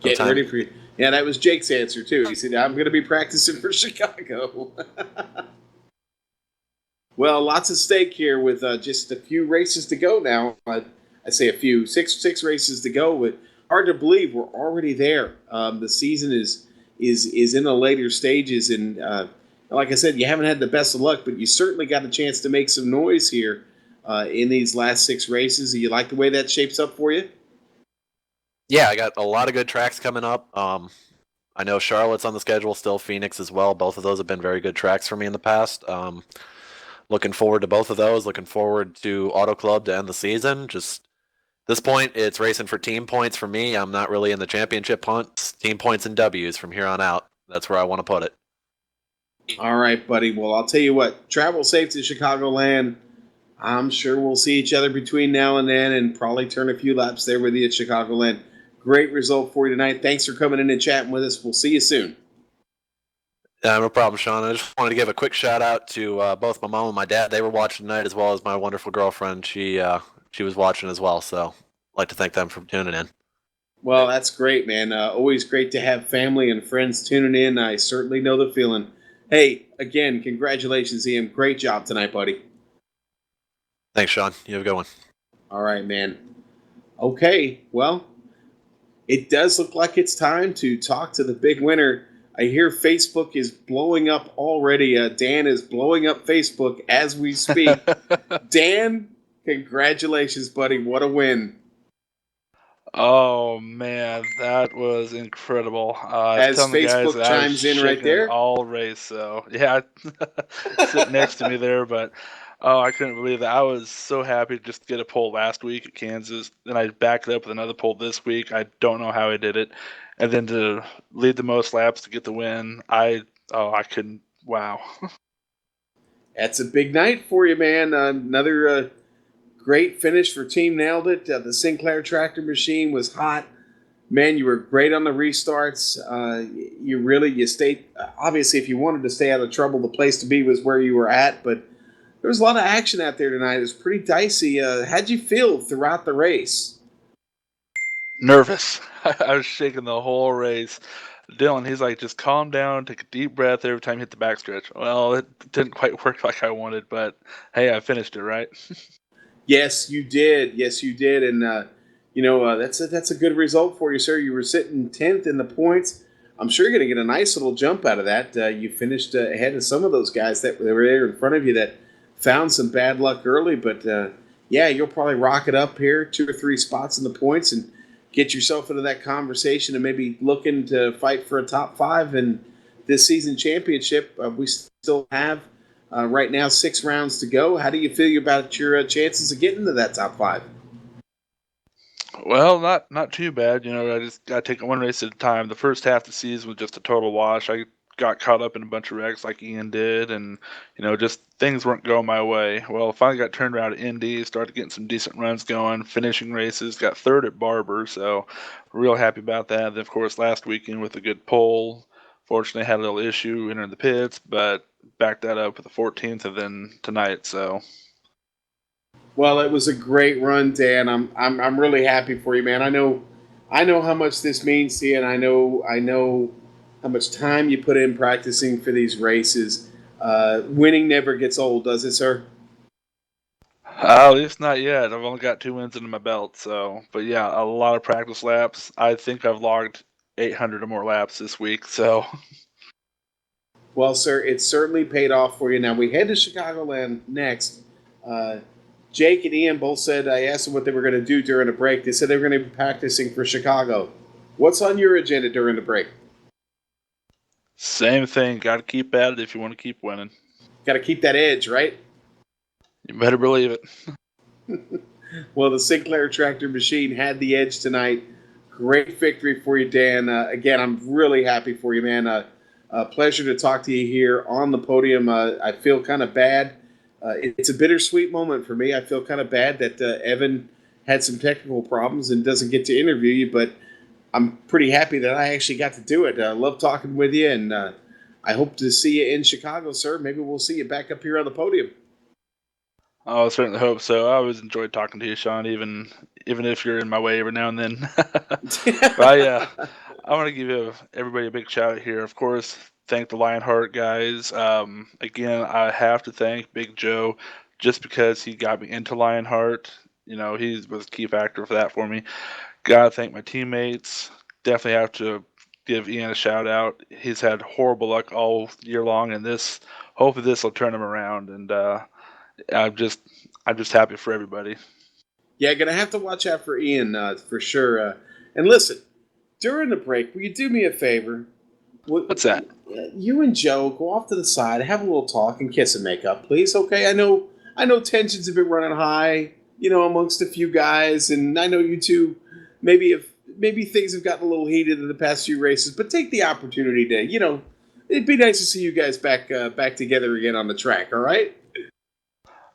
Speaker 5: Getting ready for you. Yeah, that was Jake's answer too. He said, "I'm going to be practicing for Chicago." Well, lots at stake here with just a few races to go now. I say a few, six races to go. But hard to believe we're already there. The season is in the later stages, and like I said, you haven't had the best of luck, but you certainly got a chance to make some noise here in these last 6 races. Do you like the way that shapes up for you?
Speaker 7: Yeah, I got a lot of good tracks coming up. I know Charlotte's on the schedule, still Phoenix as well. Both of those have been very good tracks for me in the past. Looking forward to both of those. Looking forward to Auto Club to end the season. Just this point, it's racing for team points for me. I'm not really in the championship hunt. Team points and W's from here on out. That's where I want to put it.
Speaker 5: All right, buddy. Well, I'll tell you what. Travel safe to Chicagoland. I'm sure we'll see each other between now and then and probably turn a few laps there with you at Chicagoland. Great result for you tonight. Thanks for coming in and chatting with us. We'll see you soon.
Speaker 7: Yeah, no problem, Sean. I just wanted to give a quick shout out to both my mom and my dad. They were watching tonight, as well as my wonderful girlfriend. She was watching as well, so I'd like to thank them for tuning in.
Speaker 5: Well, that's great, man. Always great to have family and friends tuning in. I certainly know the feeling. Hey, again, congratulations, Ian. Great job tonight, buddy.
Speaker 7: Thanks, Sean. You have a good one.
Speaker 5: All right, man. Okay, well, it does look like it's time to talk to the big winner. I hear Facebook is blowing up already. Dan is blowing up Facebook as we speak. Dan, congratulations, buddy. What a win.
Speaker 8: Oh man, that was incredible.
Speaker 5: As Facebook chimes in right there.
Speaker 8: All race, so yeah, sitting next to me there, but I couldn't believe that. I was so happy to just get a pole last week at Kansas, then I backed it up with another pole this week. I don't know how I did it, and then to lead the most laps to get the win. I couldn't. Wow.
Speaker 5: That's a big night for you, man. Another great finish for Team Nailed It. The Sinclair tractor machine was hot. Man, you were great on the restarts. You stayed. Obviously, if you wanted to stay out of trouble, the place to be was where you were at. But there was a lot of action out there tonight. It was pretty dicey. How'd you feel throughout the race?
Speaker 8: Nervous. I was shaking the whole race. Dylan, he's like, just calm down, take a deep breath every time you hit the backstretch. Well, it didn't quite work like I wanted, but hey, I finished it, right?
Speaker 5: Yes, you did. Yes, you did. And, that's a good result for you, sir. You were sitting 10th in the points. I'm sure you're going to get a nice little jump out of that. You finished ahead of some of those guys that were there in front of you that found some bad luck early. But, you'll probably rock it up here, 2 or 3 spots in the points and get yourself into that conversation and maybe looking to fight for a top 5 in this season championship. We still have right now 6 rounds to go. How do you feel about your chances of getting to that top 5?
Speaker 8: Well, not too bad. I just got to take it one race at a time. The first half of the season was just a total wash. I got caught up in a bunch of wrecks like Ian did, and just things weren't going my way. Well, I finally got turned around at Indy, started getting some decent runs going, finishing races, got 3rd at Barber, so real happy about that. Then, of course, last weekend with a good pole. Fortunately, had a little issue entering the pits, but backed that up with the 14th, and then tonight. So,
Speaker 5: well, it was a great run, Dan. I'm really happy for you, man. I know how much this means to you, and I know how much time you put in practicing for these races. Winning never gets old, does it, sir?
Speaker 8: at least not yet. I've only got 2 wins under my belt. So, but yeah, a lot of practice laps. I think I've logged 800 or more laps this week. So.
Speaker 5: Well, sir, it certainly paid off for you. Now, we head to Chicagoland next. Jake and Ian both said, I asked them what they were going to do during the break. They said they were going to be practicing for Chicago. What's on your agenda during the break?
Speaker 8: Same thing. Got to keep at it if you want to keep winning.
Speaker 5: Got to keep that edge, right?
Speaker 8: You better believe it.
Speaker 5: Well, the Sinclair tractor machine had the edge tonight. Great victory for you, Dan. Again, I'm really happy for you, man. Pleasure to talk to you here on the podium. I feel kind of bad. It's a bittersweet moment for me. I feel kind of bad that Evan had some technical problems and doesn't get to interview you, but I'm pretty happy that I actually got to do it. I love talking with you, and I hope to see you in Chicago, sir. Maybe we'll see you back up here on the podium.
Speaker 8: I certainly hope so. I always enjoyed talking to you, Sean, even if you're in my way every now and then. But I want to give everybody a big shout out here. Of course, thank the LionHeart guys. Again, I have to thank Big Joe just because he got me into LionHeart. You know, he was a key factor for that for me. Gotta thank my teammates. Definitely have to give Ian a shout out. He's had horrible luck all year long, and hopefully this will turn him around. And I'm just happy for everybody.
Speaker 5: Yeah, gonna have to watch out for Ian for sure. And listen, during the break, will you do me a favor?
Speaker 8: What's that?
Speaker 5: You and Joe go off to the side, have a little talk, and kiss and make up, please. Okay? I know tensions have been running high, amongst a few guys, and I know you two maybe things have gotten a little heated in the past few races, but take the opportunity to, it'd be nice to see you guys back together again on the track. All right?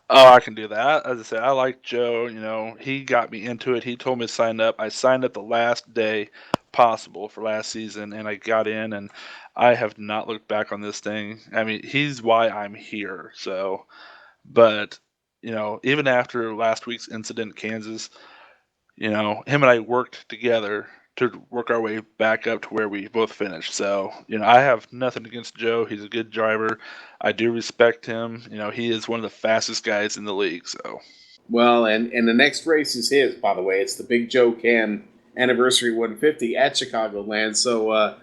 Speaker 8: Oh, I can do that. As I said, I like Joe. He got me into it. He told me to sign up. I signed up the last day possible for last season, and I got in, and I have not looked back on this thing. I mean, he's why I'm here. So, but, even after last week's incident in Kansas, him and I worked together to work our way back up to where we both finished. So, I have nothing against Joe. He's a good driver. I do respect him. He is one of the fastest guys in the league. So,
Speaker 5: well, and the next race is his, by the way. It's the Big Joe Cam Anniversary 150 at Chicagoland. So,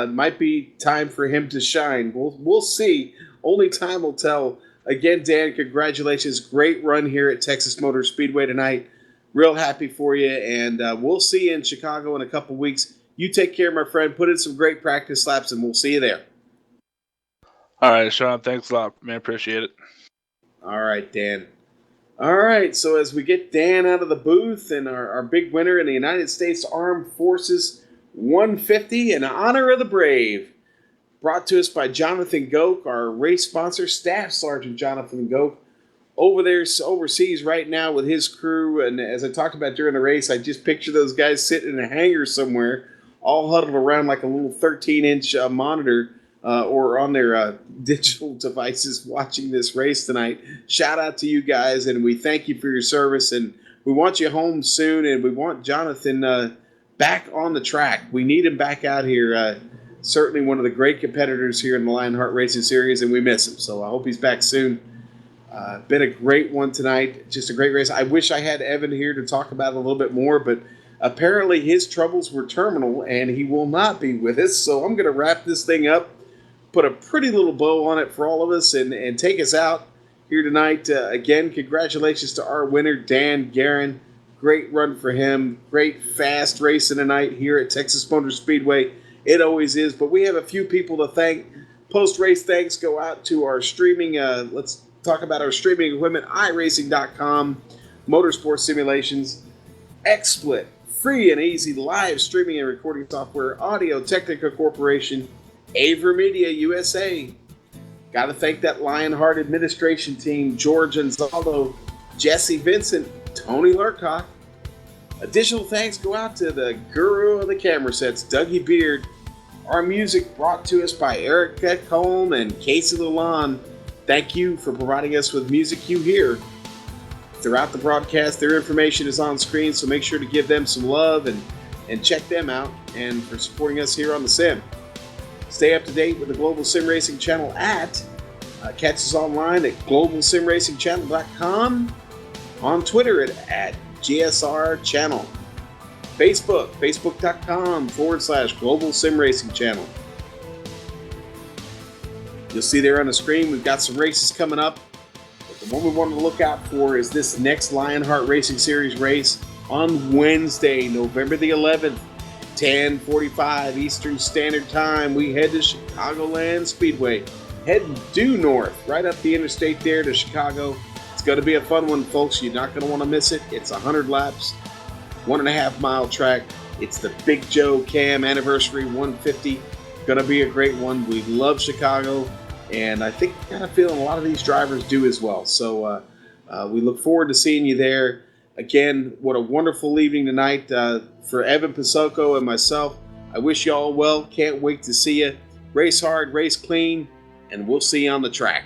Speaker 5: might be time for him to shine. We'll see. Only time will tell. Again, Dan, congratulations. Great run here at Texas Motor Speedway tonight. Real happy for you, and we'll see you in Chicago in a couple weeks. You take care, my friend. Put in some great practice laps, and we'll see you there.
Speaker 8: All right, Sean. Thanks a lot, man. Appreciate it.
Speaker 5: All right, Dan. All right, so as we get Dan out of the booth and our big winner in the United States Armed Forces 150 in honor of the brave, brought to us by Jonathan Goke, our race sponsor, Staff Sergeant Jonathan Goke, over there overseas right now with his crew. And as I talked about during the race, I just picture those guys sitting in a hangar somewhere, all huddled around like a little 13-inch monitor or on their digital devices watching this race tonight. Shout out to you guys, and we thank you for your service, and we want you home soon, and we want Jonathan back on the track. We need him back out here. Certainly one of the great competitors here in the LionHeart Racing Series, and we miss him. So I hope he's back soon. Been a great one tonight. Just a great race. I wish I had Evan here to talk about it a little bit more, but apparently his troubles were terminal, and he will not be with us. So I'm going to wrap this thing up, put a pretty little bow on it for all of us, and take us out here tonight. Again, congratulations to our winner, Dan Guerin. Great run for him. Great fast racing tonight here at Texas Motor Speedway. It always is, but we have a few people to thank. Post-race thanks go out to our streaming, let's talk about our streaming equipment, iRacing.com, Motorsport Simulations, XSplit, free and easy live streaming and recording software, Audio Technica Corporation, Aver Media USA. Got to thank that LionHeart administration team, George Anzaldo, Jesse Vincent, Tony Lurkock. Additional thanks go out to the guru of the camera sets, Dougie Beard. Our music brought to us by Eric Ekholm and Casey Lalonde. Thank you for providing us with music you hear throughout the broadcast. Their information is on screen, so make sure to give them some love and check them out, and for supporting us here on The Sim. Stay up to date with the Global Sim Racing Channel catch us online at globalsimracingchannel.com, on Twitter at GSR Channel, Facebook.com/Global Sim Racing Channel. You'll see there on the screen, we've got some races coming up. But the one we want to look out for is this next LionHeart Racing Series race on Wednesday, November the 11th, 10:45 Eastern Standard Time. We head to Chicagoland Speedway, heading due north, right up the interstate there to Chicago. It's going to be a fun one, folks. You're not going to want to miss it. It's 100 laps, 1.5 mile track. It's the Big Joe Cam Anniversary 150. going to be a great one. We love Chicago, and I think kind of feeling a lot of these drivers do as well. So we look forward to seeing you there. Again, what a wonderful evening tonight for Evan Pasoko and myself. I wish you all well. Can't wait to see you. Race hard, race clean, and we'll see you on the track.